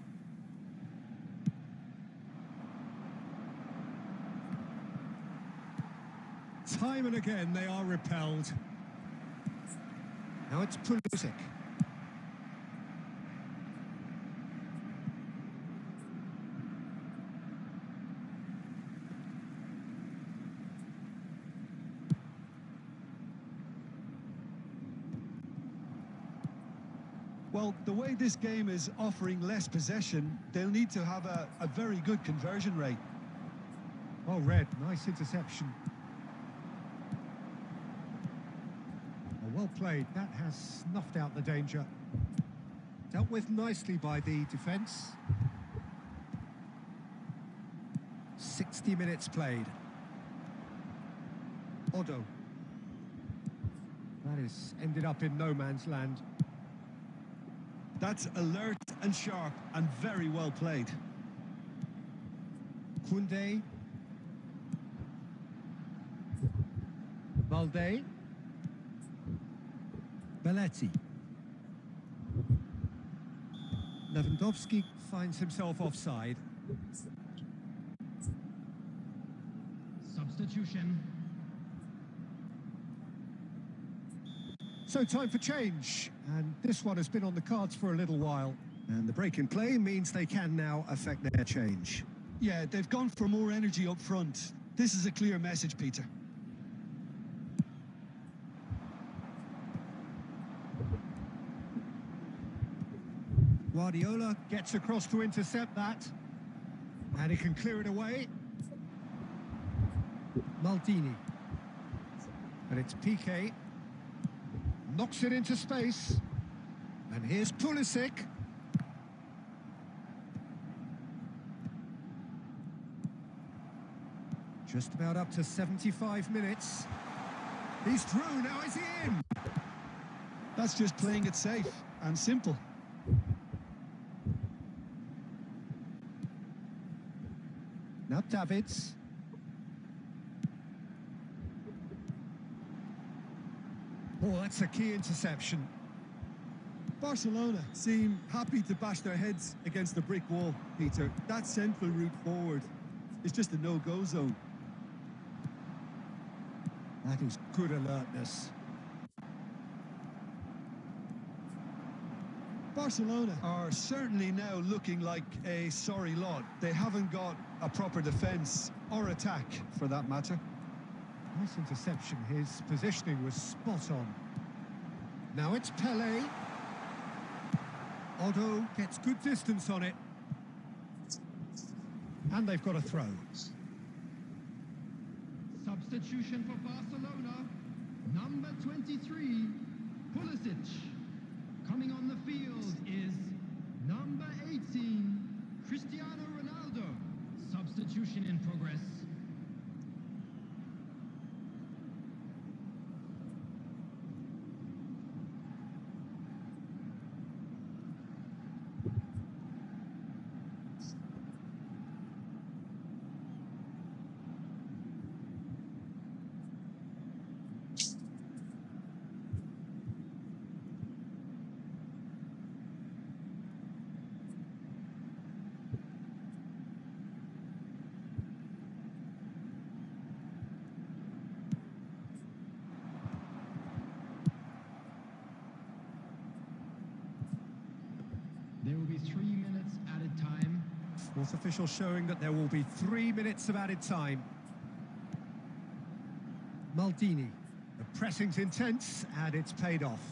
Time and again they are repelled. Now it's Pulisic. Well, the way this game is offering less possession, they'll need to have a very good conversion rate. Oh, Red, nice interception. Well played, that has snuffed out the danger. Dealt with nicely by the defence. 60 minutes played. Odo. That is ended up in no man's land. That's alert and sharp and very well played. Koundé. Balde. Belletti. Lewandowski finds himself offside. Substitution. So time for change, and this one has been on the cards for a little while. And the break in play means they can now affect their change. Yeah, they've gone for more energy up front. This is a clear message, Peter. Guardiola gets across to intercept that, and he can clear it away. Maldini, and it's Piqué, knocks it into space, and here's Pulisic. Just about up to 75 minutes. He's through, now is he in? That's just playing it safe and simple. Now Davids. Oh, that's a key interception. Barcelona seem happy to bash their heads against the brick wall, Peter. That central route forward is just a no-go zone. That is good alertness. Barcelona are certainly now looking like a sorry lot. They haven't got a proper defence or attack, for that matter. Nice interception. His positioning was spot on. Now it's Pele. Odo gets good distance on it. And they've got a throw. Substitution for Barcelona, number 23, Pulisic. Coming on the field is number 18, Cristiano Ronaldo. Substitution in progress. There will be 3 minutes added time. Fourth official showing that there will be 3 minutes of added time. Maldini. The pressing's intense and it's paid off.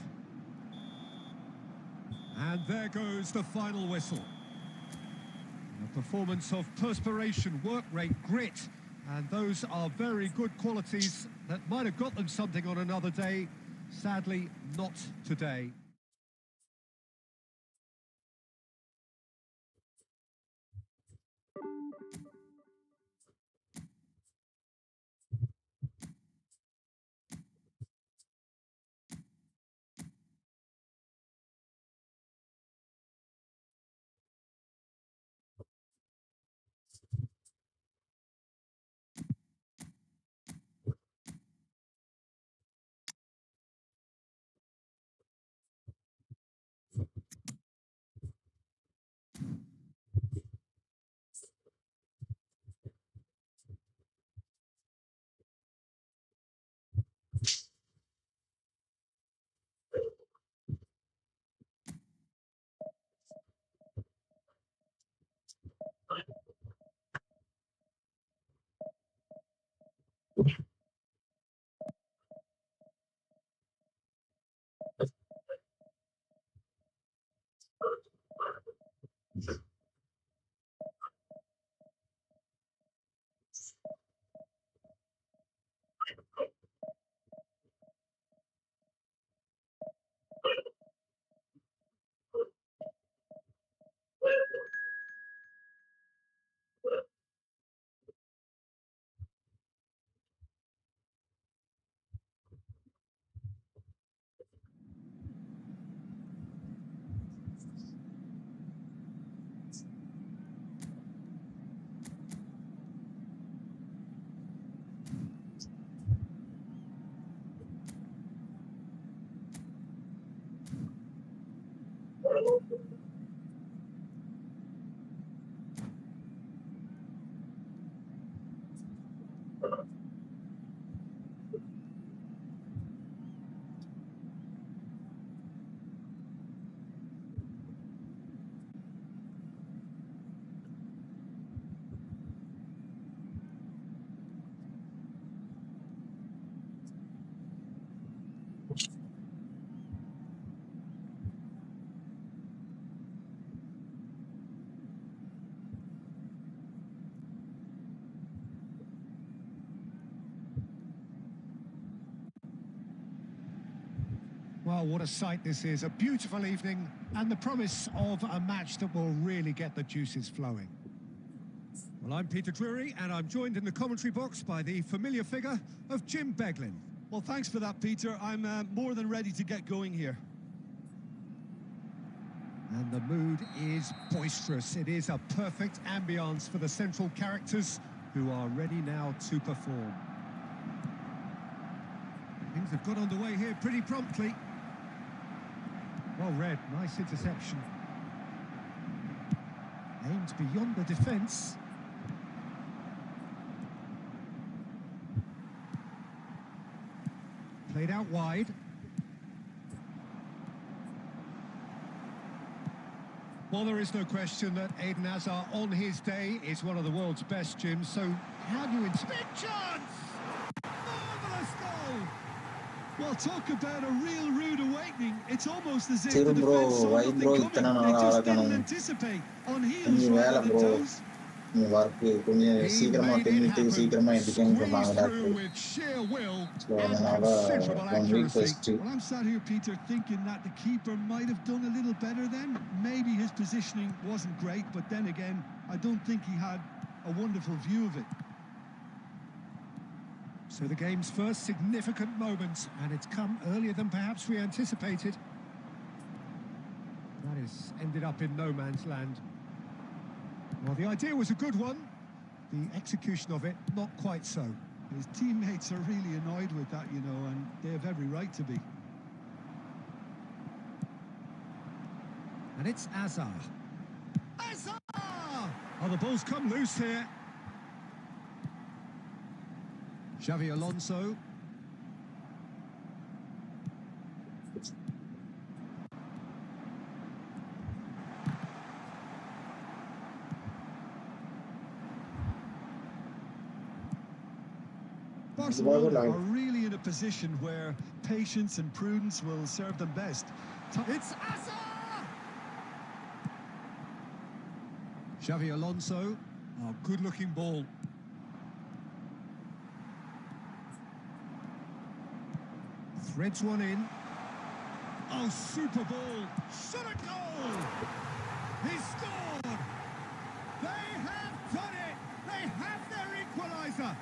And there goes the final whistle. A performance of perspiration, work rate, grit, and those are very good qualities that might have got them something on another day. Sadly, not today. Well, what a sight this is. A beautiful evening and the promise of a match that will really get the juices flowing. Well, I'm Peter Drury and I'm joined in the commentary box by the familiar figure of Jim Beglin. Well, thanks for that, Peter. I'm more than ready to get going here. And the mood is boisterous. It is a perfect ambience for the central characters who are ready now to perform. Things have got underway here pretty promptly. Well read, nice interception. Aimed beyond the defence. Played out wide. Well, there is no question that Eden Hazard on his day is one of the world's best, Jim, so how do you big chance! Marvellous goal! Well, talk about a real rude awakening. It's almost as if Chill, the bro. defence saw Why, nothing bro? coming. Itana They just nalala didn't kanam. anticipate. On heels Any rather vela, than bro. toes. Work கொஞ்சம் He சீக்கிரமா made it பின்னிட்டு happen. சீக்கிரமா எதுக்குன்னு சொன்னாங்க Squeezed through doctor. with sheer will so and அதனால considerable 1 week accuracy. rest. Well, I'm sat here, Peter, thinking that the keeper might have done a little better then. Maybe his positioning wasn't great, but then again, I don't think he had a wonderful view of it. So the game's first significant moment, and it's come earlier than perhaps we anticipated. That has ended up in no man's land. Well, the idea was a good one. The execution of it, not quite so. His teammates are really annoyed with that, you know, and they have every right to be. And it's Azar. Azar! Oh, the ball's come loose here. Xavi Alonso. Barcelona are really in a position where patience and prudence will serve them best. It's Azar! Xavi Alonso. Oh, good-looking ball. Threads one in. Oh, super ball. Shot a goal! He scored! They have done it! They have their equaliser!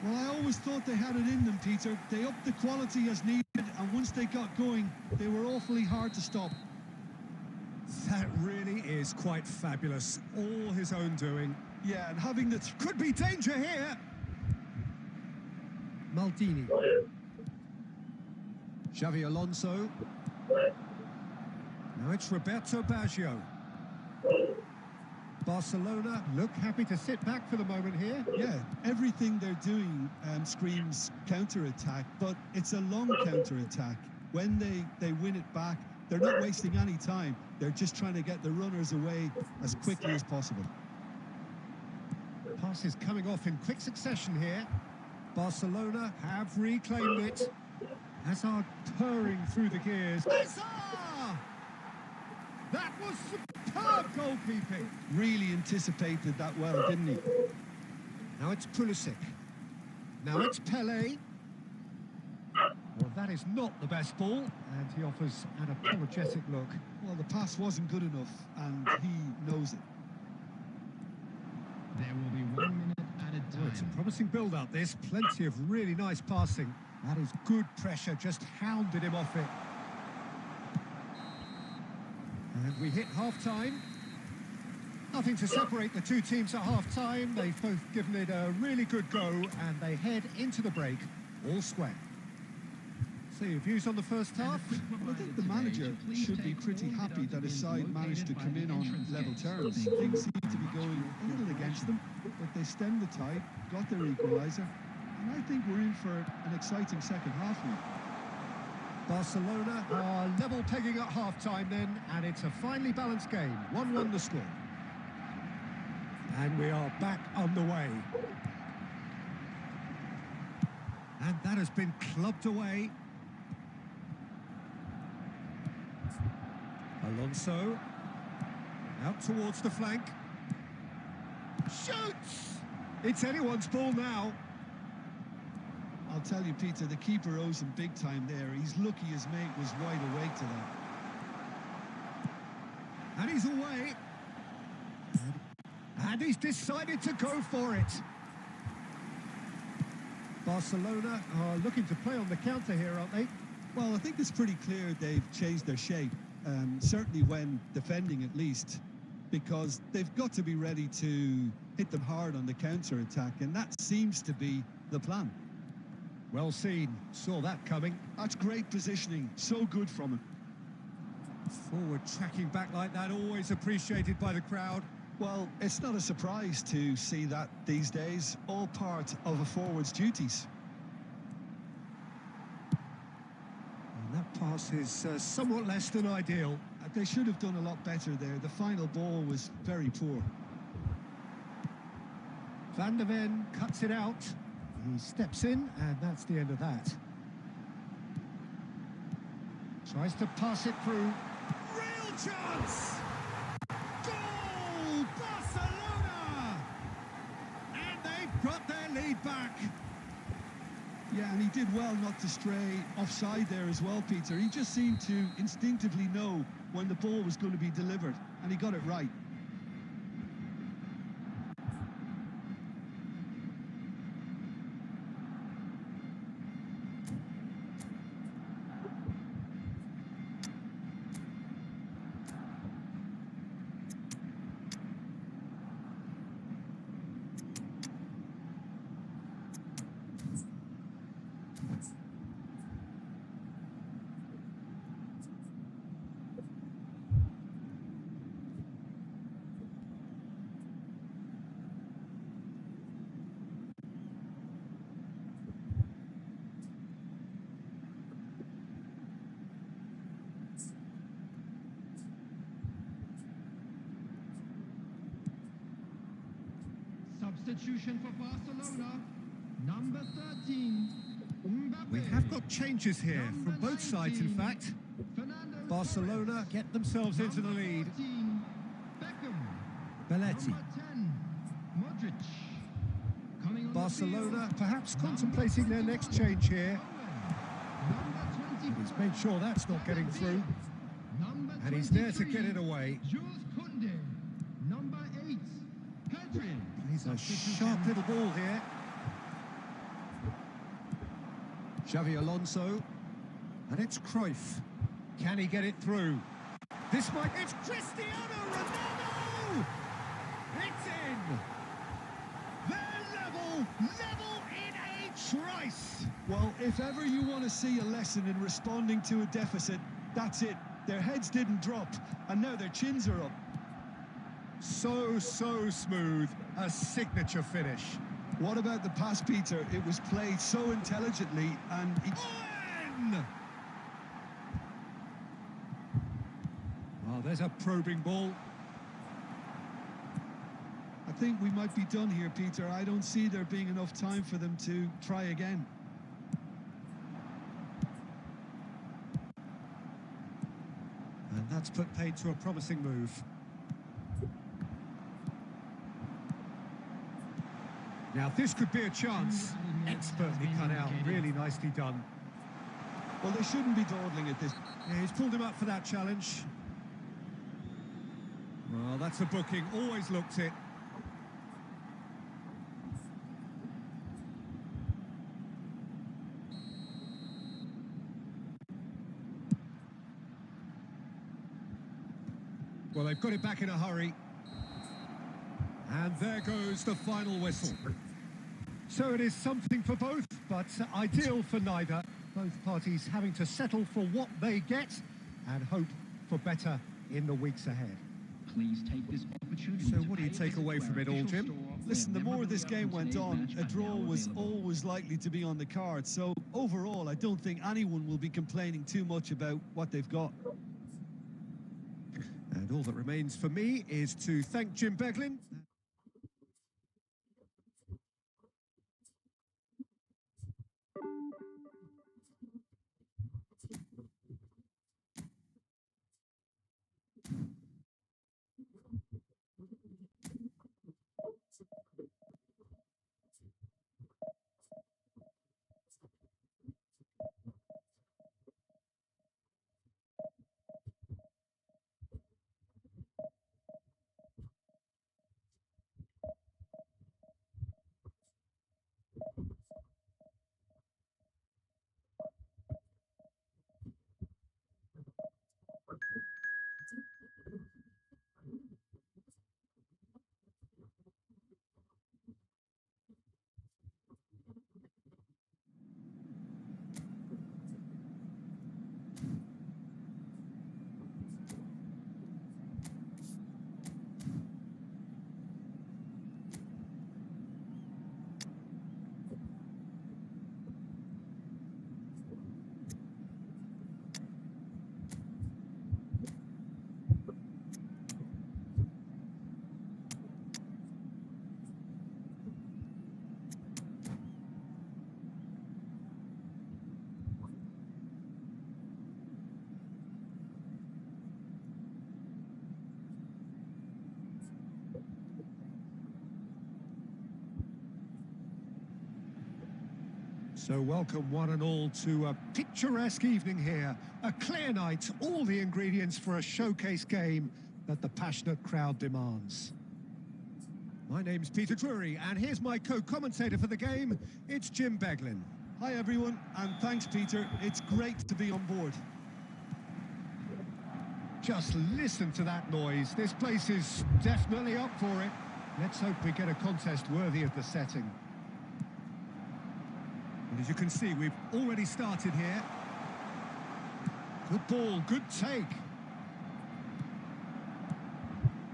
Well, I always thought they had it in them, Peter. They upped the quality as needed, and once they got going, they were awfully hard to stop. That really is quite fabulous. All his own doing. Yeah, and having the... Could be danger here. Maldini. Xavi Alonso. Now it's Roberto Baggio. Barcelona look happy to sit back for the moment here. Yeah, everything they're doing screams counter-attack, but it's a long counter-attack. When they win it back, they're not wasting any time. They're just trying to get the runners away as quickly as possible. Pass is coming off in quick succession here. Barcelona have reclaimed it. Hazard purring through the gears. Hazard! That was superb goalkeeping. Really anticipated that well, didn't he? Now it's Pulisic. Now it's Pelé. Well, that is not the best ball, and he offers an apologetic look. Well, the pass wasn't good enough, and he knows it. There will be 1 minute added Oh, it's a time. promising build-up, this. Plenty of really nice passing. That is good pressure, just hounded him off it. And we hit half-time. Nothing to separate the two teams at half-time. They've both given it a really good go, and they head into the break, all square. So your views on the first half? I think the manager should be pretty happy that his side managed to come in on level terms. Things seem to be going a little against them, but they stemmed the tide, got their equaliser, and I think we're in for an exciting second half now. Barcelona are level pegging at half-time then, and it's a finely balanced game. 1-1 the score. And we are back underway. And that has been clubbed away. Alonso. Out towards the flank. Shoots! It's anyone's ball now. I'll tell you, Peter, the keeper owes him big time there. He's lucky his mate was wide awake to that. And he's away. And he's decided to go for it. Barcelona are looking to play on the counter here, aren't they? Well, I think it's pretty clear they've changed their shape, certainly when defending at least, because they've got to be ready to hit them hard on the counter-attack, and that seems to be the plan. Well seen. Saw that coming. That's great positioning. So good from him. Forward tracking back like that, always appreciated by the crowd. Well, it's not a surprise to see that these days, all part of a forward's duties. And that pass is somewhat less than ideal. They should have done a lot better there. The final ball was very poor. Van der Ven cuts it out. He steps in, and that's the end of that. Tries to pass it through. Real chance! Goal! Barcelona! brought their lead back. Yeah, and he did well not to stray offside there as well, Peter. He just seemed to instinctively know when the ball was going to be delivered, and he got it right. Substitution for Barcelona, number 13. Mbappe. We have got changes here from both sides, in fact. Fernando Barcelona Torres. get themselves into the Number lead. 14, Beckham. Belletti. Number 10, Modric. Coming on Barcelona the field, perhaps number contemplating their next 21, change here. Owen. Number 24, He's made sure that's not getting through. Number And he's there to 23, get it away. Jules Koundé. Number 8, Pedri. He's a sharp little ball here. Xavi Alonso. And it's Cruyff. Can he get it through? This might... It's Cristiano Ronaldo! It's in! They're level in a trice! Well, if ever you want to see a lesson in responding to a deficit, that's it. Their heads didn't drop, and now their chins are up. So smooth. A signature finish. What about the pass, Peter? It was played so intelligently, and Owen! Oh, there's a probing ball. I think we might be done here, Peter. I don't see there being enough time for them to try again. And that's put paid to a promising move. Now, this could be a chance. Expertly cut out, really nicely done. Well, they shouldn't be dawdling at this. Yeah, he's pulled him up for that challenge. Well, that's a booking, always looked it. Well, they've got it back in a hurry. And there goes the final whistle. So it is something for both, but ideal for neither. Both parties having to settle for what they get and hope for better in the weeks ahead. Please take this opportunity. So what do you take away from it all, Jim? Listen, the more this game went on, a draw was always likely to be on the card. So overall, I don't think anyone will be complaining too much about what they've got. And all that remains for me is to thank Jim Beglin. So welcome one and all to a picturesque evening here. A clear night, all the ingredients for a showcase game that the passionate crowd demands. My name's Peter Drury, and here's my co-commentator for the game. It's Jim Beglin. Hi everyone, and thanks Peter. It's great to be on board. Just listen to that noise. This place is definitely up for it. Let's hope we get a contest worthy of the setting. And as you can see, we've already started here. Good ball, good take.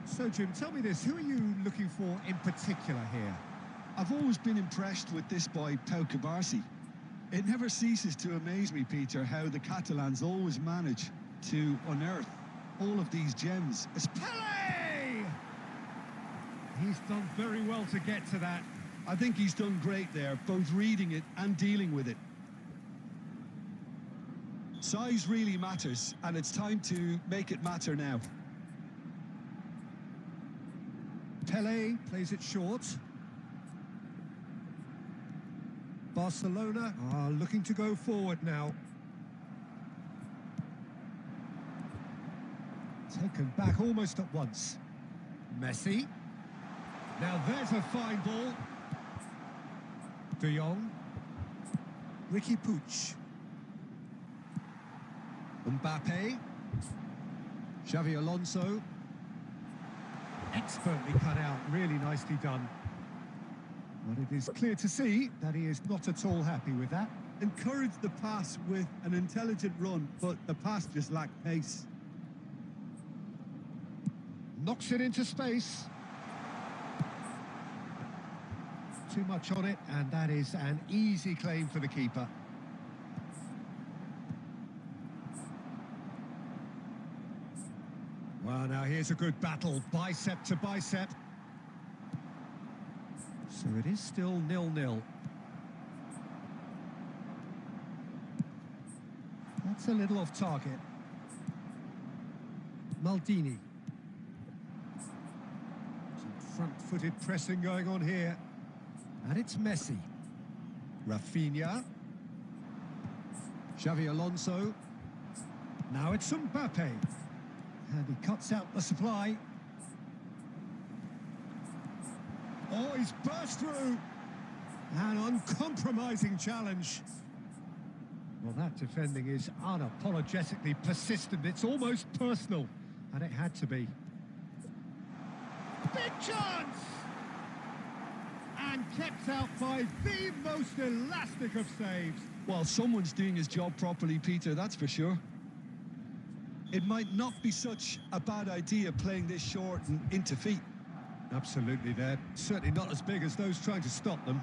So, Jim, tell me this, who are you looking for in particular here? I've always been impressed with this boy, Pau Cubarsí. It never ceases to amaze me, Peter, how the Catalans always manage to unearth all of these gems. Pelé! He's done very well to get to that. I think he's done great there, both reading it and dealing with it. Size really matters, and it's time to make it matter now. Pelé plays it short. Barcelona are looking to go forward now. Taken back almost at once. Messi. Now there's a fine ball. De Jong. Ricky Puig. Mbappe. Xavi Alonso. Expertly cut out, really nicely done. But it is clear to see that he is not at all happy with that. Encouraged the pass with an intelligent run, but the pass just lacked pace. Knocks it into space. Too much on it, and that is an easy claim for the keeper. Well, now here's a good battle, bicep to bicep. So it is still 0-0. That's a little off target. Maldini. Some front-footed pressing going on here. And it's Messi. Rafinha. Xavi Alonso. Now it's Mbappe. And he cuts out the supply. Oh, he's burst through. An uncompromising challenge. Well, that defending is unapologetically persistent. It's almost personal. And it had to be. Big chance! And kept out by the most elastic of saves. Well, someone's doing his job properly, Peter, that's for sure. It might not be such a bad idea playing this short and into feet. Absolutely, they're certainly not as big as those trying to stop them.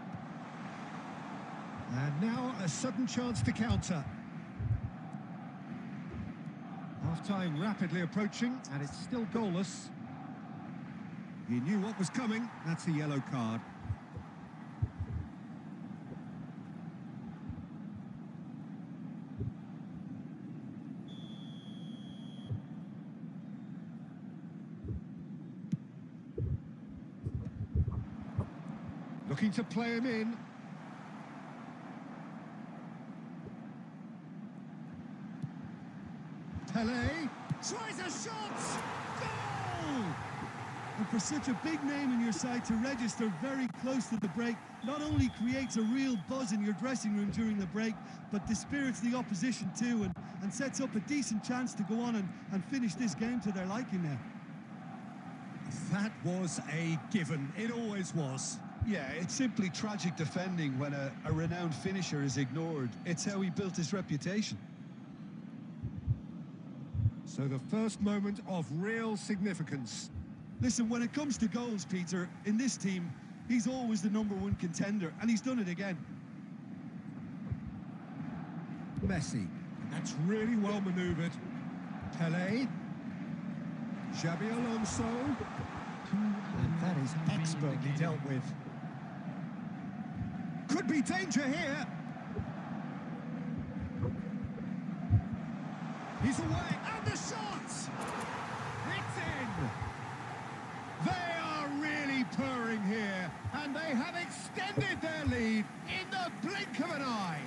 And now a sudden chance to counter. Half-time rapidly approaching, and it's still goalless. He knew what was coming. That's a yellow card. Looking to play him in. Pelé tries a shot! Goal! And for such a big name in your side to register very close to the break, not only creates a real buzz in your dressing room during the break, but dispirits the opposition too, and sets up a decent chance to go on and finish this game to their liking now. That was a given. It always was. Yeah, it's simply tragic defending when a renowned finisher is ignored. It's how he built his reputation. So the first moment of real significance. Listen, when it comes to goals, Peter, in this team, he's always the #1 contender, and he's done it again. Messi. That's really well manoeuvred. Pelé. Xabi Alonso. And that is expertly dealt with. Could be danger here. He's away, and the shot! It's in! They are really purring here, and they have extended their lead in the the blink of an eye.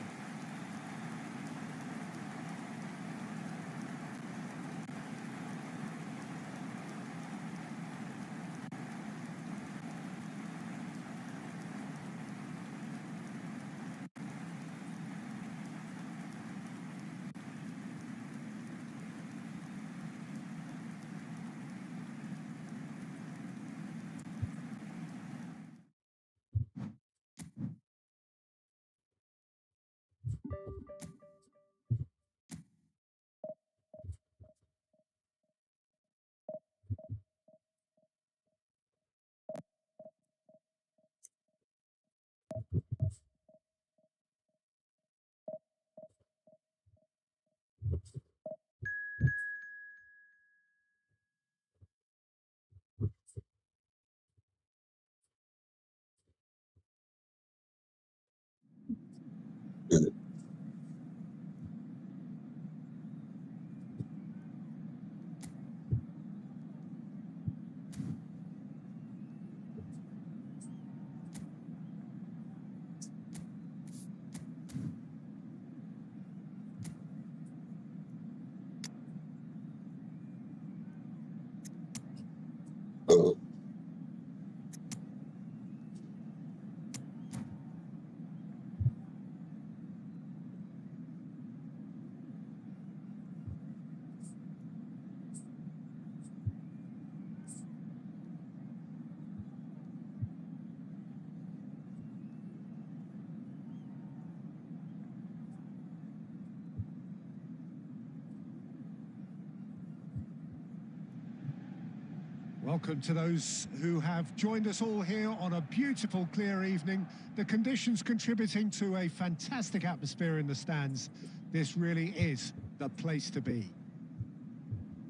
Welcome to those who have joined us all here on a beautiful, clear evening. The conditions contributing to a fantastic atmosphere in the stands. This really is the place to be.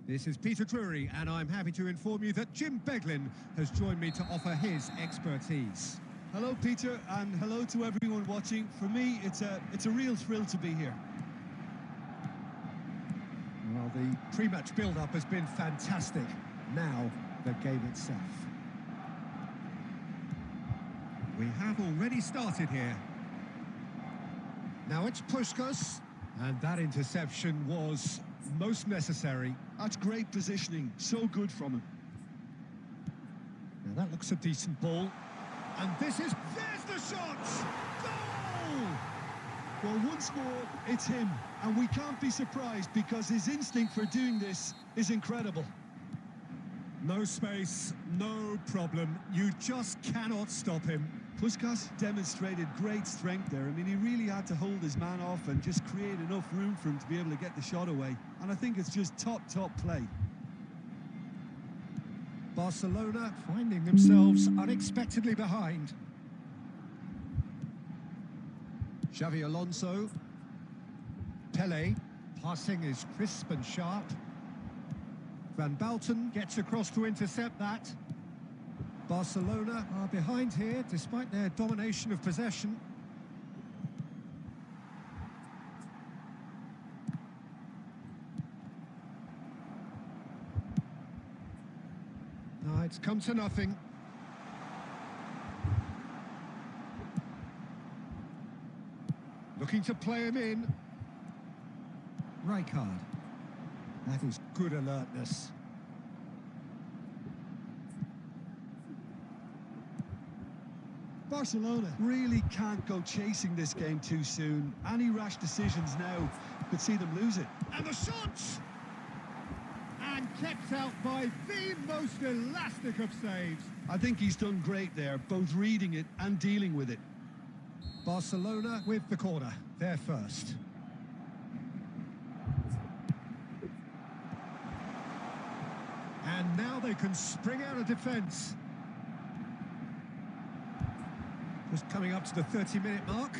This is Peter Drury, and I'm happy to inform you that Jim Beglin has joined me to offer his expertise. Hello, Peter, and hello to everyone watching. For me, it's a real thrill to be here. Well, the pre-match build-up has been fantastic. Now, the game itself. We have already started here. Now it's Puskás, and that interception was most necessary. That's great positioning, so good from him. Now that looks a decent ball. And there's the shot! Goal! Well, once more, it's him, and we can't be surprised because his instinct for doing this is incredible. No space, no problem. You just cannot stop him. Puskás demonstrated great strength there. I mean, he really had to hold his man off and just create enough room for him to be able to get the shot away. And I think it's just top play. Barcelona finding themselves unexpectedly behind. Xavi Alonso. Pelé. Passing is crisp and sharp. Van Balten gets across to intercept that. Barcelona are behind here despite their domination of possession. No, it's come to nothing. Looking to play him in. Rijkaard. That is good alertness. Barcelona really can't go chasing this game too soon. Any rash decisions now could see them lose it. And the shot! And kept out by the most elastic of saves. I think he's done great there, both reading it and dealing with it. Barcelona with the corner, they're first. And now they can spring out of defence. Just coming up to the 30-minute mark.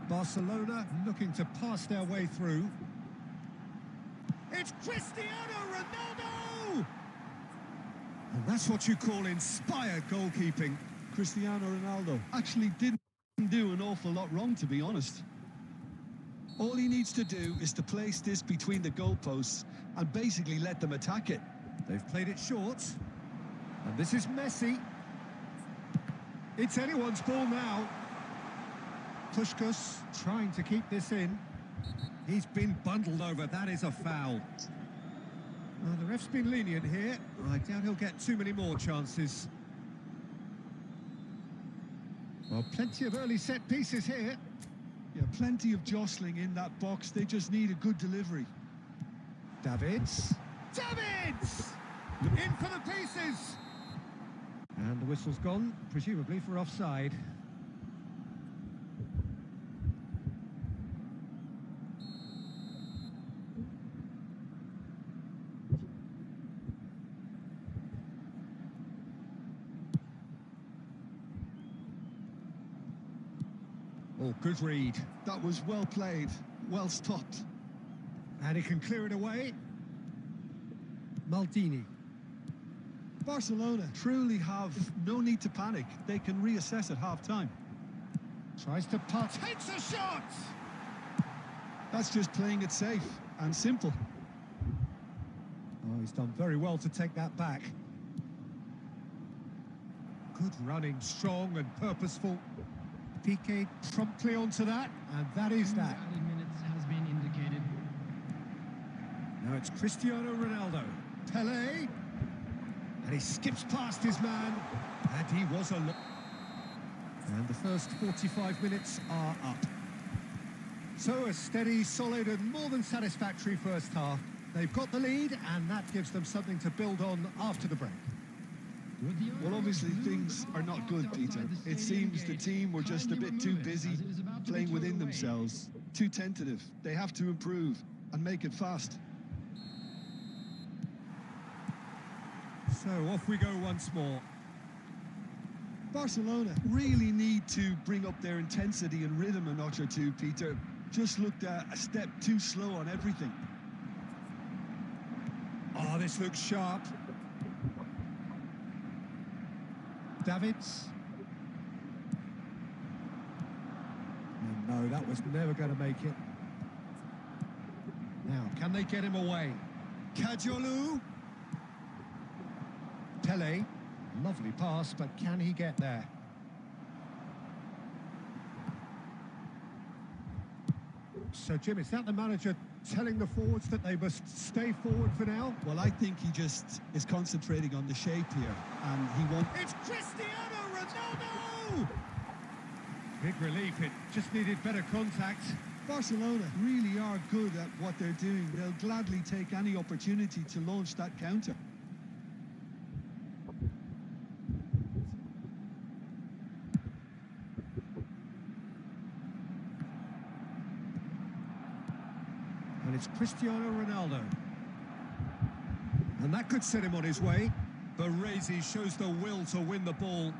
Barcelona looking to pass their way through. It's Cristiano Ronaldo! And that's what you call inspired goalkeeping. Cristiano Ronaldo actually didn't do an awful lot wrong, to be honest. All he needs to do is to place this between the goalposts and basically let them attack it. They've played it short. And this is Messi. It's anyone's ball now. Puskás trying to keep this in. He's been bundled over. That is a foul. The ref's been lenient here. I doubt he'll get too many more chances. Well, plenty of early set pieces here. Yeah, plenty of jostling in that box. They just need a good delivery. Davids. Davids! In for the pieces! And the whistle's gone, presumably for offside. Oh, good read. That was well played, well stopped. And he can clear it away. Maldini. Barcelona truly have no need to panic. They can reassess at half-time. Tries to pass. Takes a shot! That's just playing it safe and simple. Oh, he's done very well to take that back. Good running, strong and purposeful. Piqué promptly onto that, and that is that. Added minutes has been indicated. Now it's Cristiano Ronaldo. Pelé. And he skips past his man, and he was alone. And the first 45 minutes are up. So a steady, solid and more than satisfactory first half. They've got the lead, and that gives them something to build on after the break. Well, obviously things are not good, Peter. It seems the team were just a bit too busy playing within themselves, too tentative. They have to improve and make it fast. So off we go once more. Barcelona really need to bring up their intensity and rhythm a notch or two, Peter. Just looked a step too slow on everything. Oh, this looks sharp. Davids. No, that was never going to make it. Now, can they get him away? Kajolu. Pelé. Lovely pass, but can he get there? So, Jim, is that the manager telling the forwards that they must stay forward for now? Well, I think he just is concentrating on the shape here, and he won't... It's Cristiano Ronaldo! Big relief, it just needed better contact. Barcelona really are good at what they're doing. They'll gladly take any opportunity to launch that counter. And it's Cristiano Ronaldo. And that could set him on his way. Baresi shows the will to win the ball.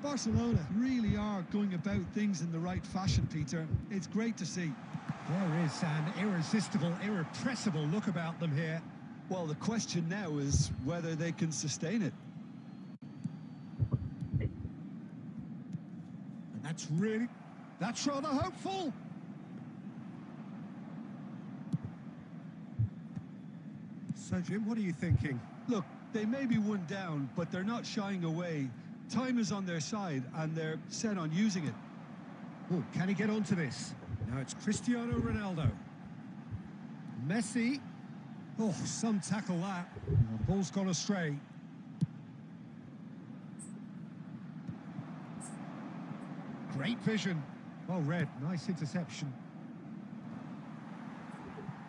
Barcelona really are going about things in the right fashion, Peter. It's great to see. There is an irresistible, irrepressible look about them here. Well, the question now is whether they can sustain it. And that's rather hopeful. So, Jim, what are you thinking? Look, they may be one down, but they're not shying away. Time is on their side, and they're set on using it. Oh, can he get onto this? Now it's Cristiano Ronaldo. Messi. Oh, some tackle that. The ball's gone astray. Great vision. Well read. Nice interception.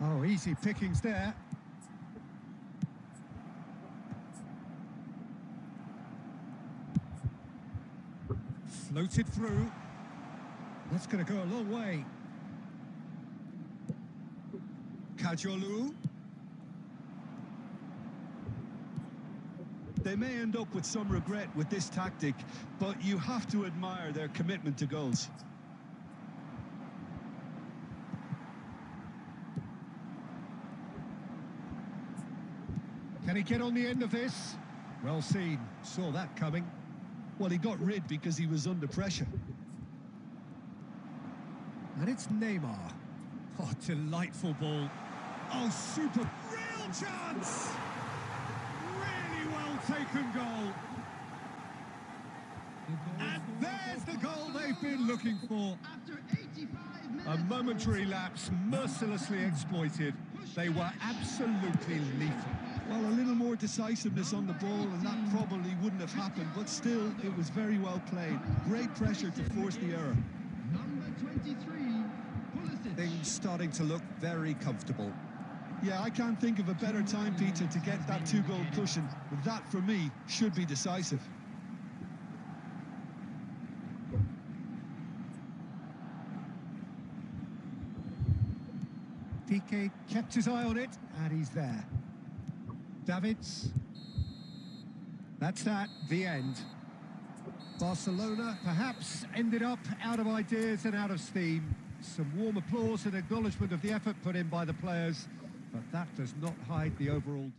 Oh, easy pickings there. Floated through. That's going to go a long way. Kajolu. They may end up with some regret with this tactic, but you have to admire their commitment to goals. Can he get on the end of this? Well seen. Saw that coming. Well, he got rid because he was under pressure. And it's Neymar. Oh, delightful ball. Oh, super. Real chance! Really well well-taken goal. And there's the goal they've been looking for. After 85 minutes. A momentary lapse mercilessly exploited. They were absolutely lethal. Well, a little more decisiveness on the ball and that probably wouldn't have happened, but still, it was very well played. Great pressure to force the error. Number 23, Pulisic. Things starting to look very comfortable. Yeah, I can't think of a better time, Peter, to get that two-goal cushion. That, for me, should be decisive. Piqué kept his eye on it, and he's there. Davids. That's that, the end. Barcelona perhaps ended up out of ideas and out of steam. Some warm applause and acknowledgement of the effort put in by the players, but that does not hide the overall...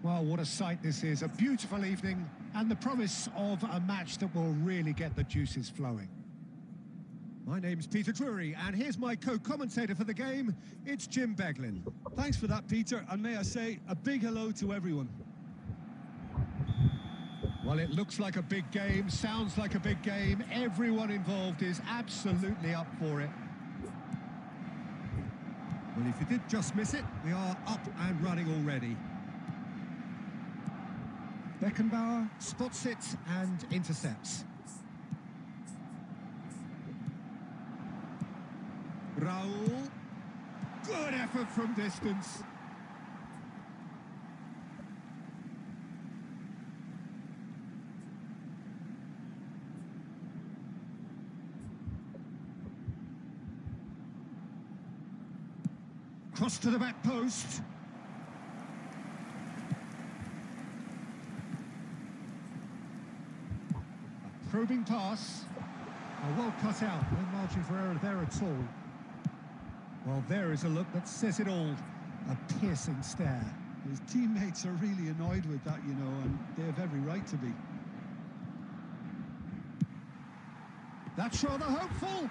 Well, what a sight this is. A beautiful evening and the promise of a match that will really get the juices flowing. My name's Peter Drury, and here's my co-commentator for the game. It's Jim Beglin. Thanks for that, Peter, and may I say a big hello to everyone. Well, it looks like a big game, sounds like a big game. Everyone involved is absolutely up for it. Well, if you did just miss it, we are up and running already. Beckenbauer spots it and intercepts. Raul. Good effort from distance. Cross to the back post. A probing pass. Well cut out. No margin for error there at all. Well, there is a look that says it all. A piercing stare. His teammates are really annoyed with that, you know, and they have every right to be. That's rather hopeful.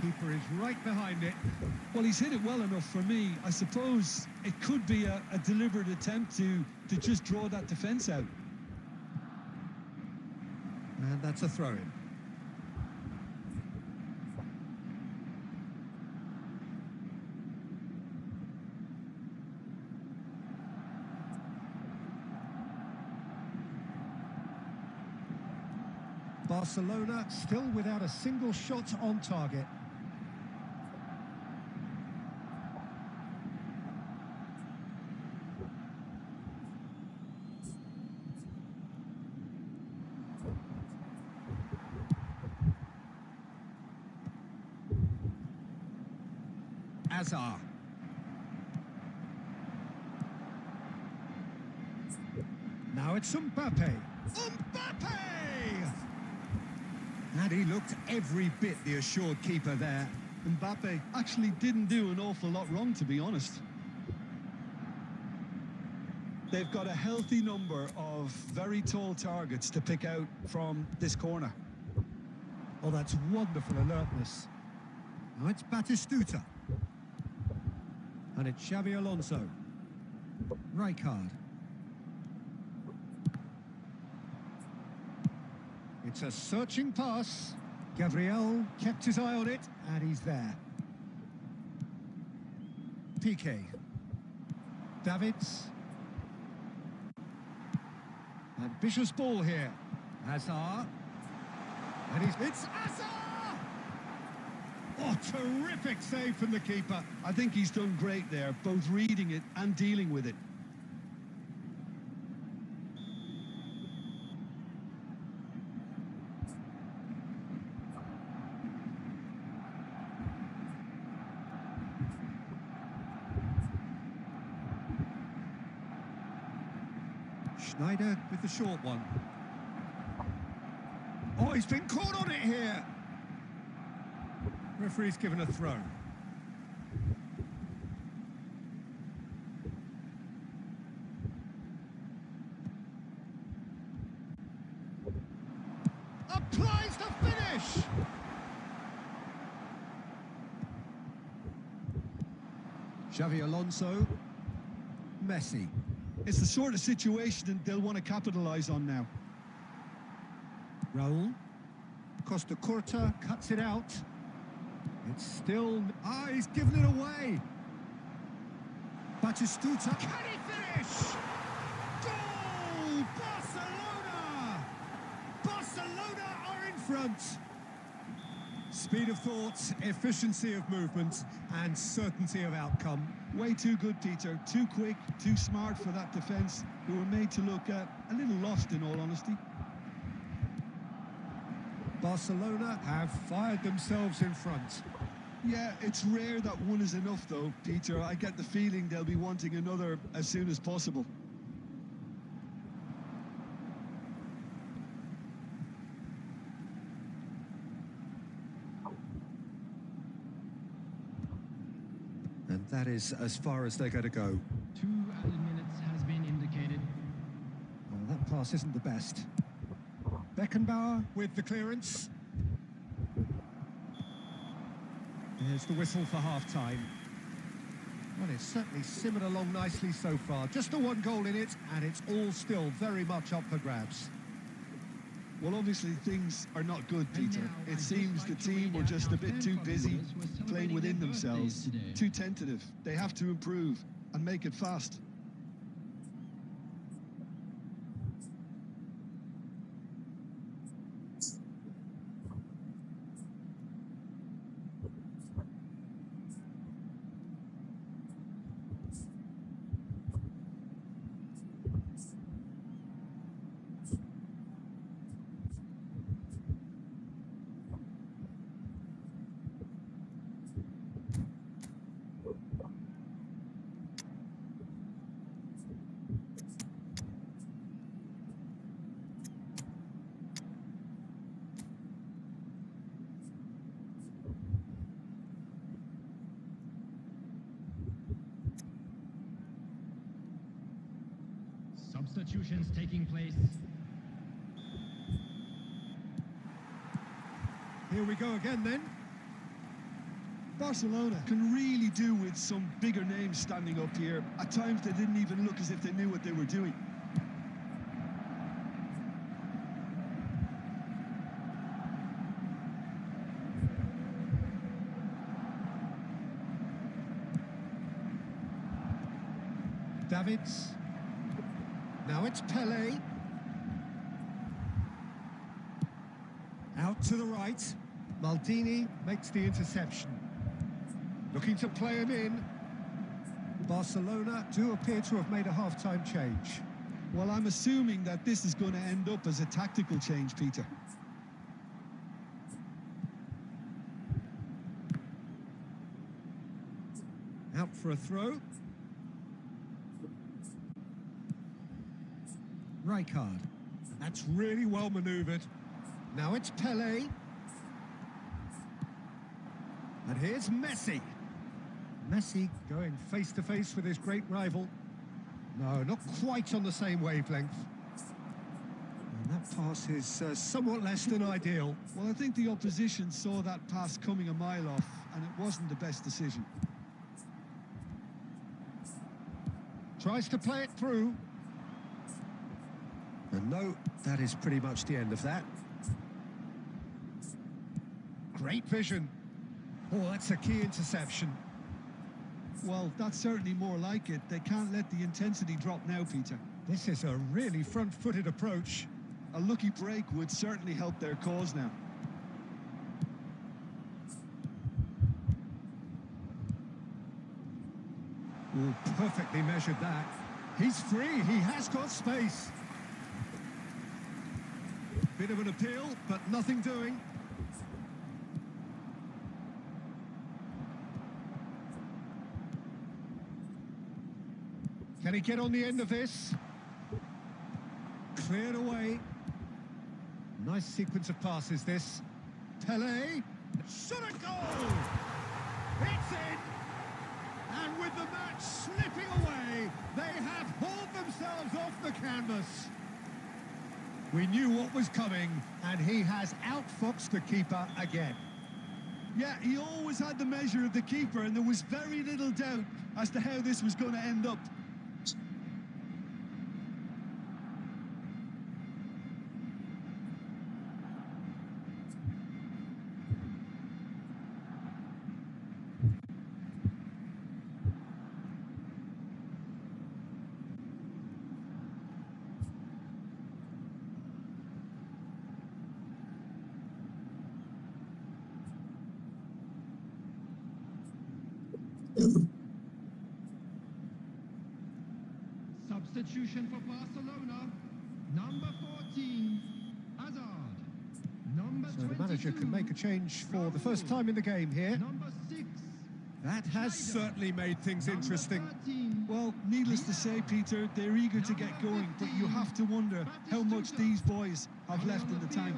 Keeper is right behind it. Well, he's hit it well enough for me. I suppose it could be a deliberate attempt to just draw that defence out. And that's a throw-in. Barcelona still without a single shot on target. Azar. Now it's Mbappe. Mbappe! And he looked every bit the assured keeper there. Mbappe actually didn't do an awful lot wrong, to be honest. They've got a healthy number of very tall targets to pick out from this corner. Oh, that's wonderful alertness. Now it's Batistuta. And it's Xabi Alonso. Rijkaard. It's a searching pass. Gabriel kept his eye on it, and he's there. Piqué. Davids. Ambitious ball here. Hazard. And it's Hazard! Oh, terrific save from the keeper. I think he's done great there, both reading it and dealing with it. Schneider with the short one. Oh, he's been caught on it here. Referee's given a throw. Applies the finish. Xavi Alonso. Messi. It's the sort of situation that they'll want to capitalise on now. Raul. Costa Curta cuts it out. It's still... Ah, he's given it away. Batistuta. Can he finish? Goal! Barcelona! Barcelona are in front. Speed of thought, efficiency of movement, and certainty of outcome. Way too good, Peter. Too quick, too smart for that defence, who were made to look a little lost, in all honesty. Barcelona have fired themselves in front. Yeah, it's rare that one is enough, though, Peter. I get the feeling they'll be wanting another as soon as possible. And that is as far as they're going to go. 2 added minutes has been indicated. Well, that pass isn't the best. Beckenbauer with the clearance. There's the whistle for half-time. Well, it's certainly simmered along nicely so far. Just the one goal in it, and it's all still very much up for grabs. Well, obviously, things are not good, And Peter. now, It I'd seems just the like to team read were out just how a bit fan too club busy members were playing celebrating within their themselves. birthdays today. Too tentative. They have to improve and make it fast. Substitutions taking place. Here we go again then. Barcelona can really do with some bigger names standing up here. At times, they didn't even look as if they knew what they were doing. Davids. Now it's Pelé. Out to the right. Maldini makes the interception. Looking to play him in. Barcelona do appear to have made a half-time change. Well, I'm assuming that this is going to end up as a tactical change, Peter. Out for a throw. Rijkaard. That's really well manoeuvred. Now it's Pele. And here's Messi. Messi going face to face with his great rival. No, not quite on the same wavelength. And that pass is somewhat less than ideal. Well, I think the opposition saw that pass coming a mile off, and it wasn't the best decision. Tries to play it through. And no, that is pretty much the end of that. Great vision. Oh, that's a key interception. Well, that's certainly more like it. They can't let the intensity drop now, Peter. This is a really front-footed approach. A lucky break would certainly help their cause now. Ooh, perfectly measured that. He's free, he has got space. Bit of an appeal, but nothing doing. Can he get on the end of this? Cleared away. Nice sequence of passes, this. Pele. Shot a goal! It's in! And with the match slipping away, they have hauled themselves off the canvas. We knew what was coming, and he has outfoxed the keeper again. Yeah, he always had the measure of the keeper, and there was very little doubt as to how this was going to end up. Substitution for Barcelona. Number 14, Hazard. Number So the manager 22, can make a change for the first time in the game here. Number 6, That has certainly made things interesting. 13, Well, needless to say, Peter, they're eager to get going, but you have to wonder how much these boys have left in the tank.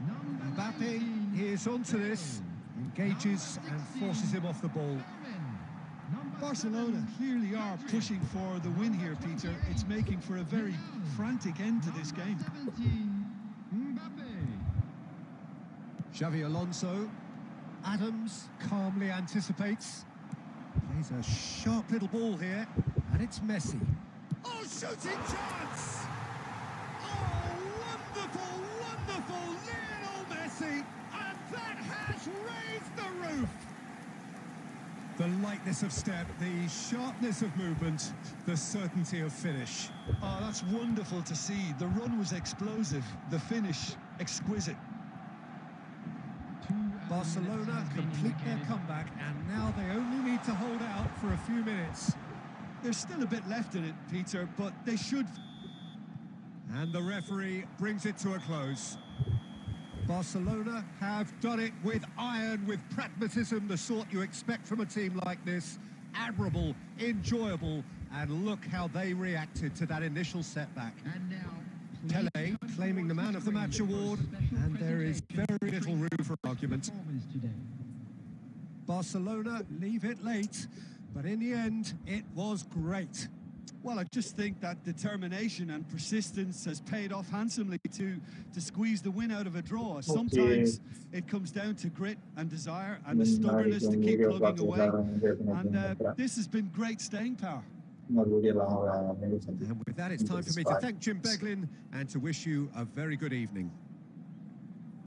number Mbappe 19, is onto this, engages and forces him off the ball. Varane. Number Barcelona 7, clearly are pushing for the win here, Peter. It's making for a very frantic end to this game. 17, Mbappe. Xavi Alonso. Adams calmly anticipates. Plays a sharp little ball here, and it's Messi. Oh, shooting chance! Oh, wonderful, wonderful Lionel Messi! And that has raised the roof! The lightness of step, the sharpness of movement, the certainty of finish. Oh, that's wonderful to see. The run was explosive, the finish exquisite. Barcelona complete their comeback, and now they only need to hold out for a few minutes. There's still a bit left in it, Peter, but they should... And the referee brings it to a close. Barcelona have done it with iron, with pragmatism, the sort you expect from a team like this. Admirable, enjoyable, and look how they reacted to that initial setback. And now, Pele claiming the Man of the Match award, and there is very little room for argument. Barcelona leave it late, but in the end, it was great. Well, I just think that determination and persistence has paid off handsomely to squeeze the win out of a draw. Sometimes it comes down to grit and desire and the stubbornness to keep plugging away. And this has been great staying power. And with that, it's time for me to thank Jim Beglin and to wish you a very good evening.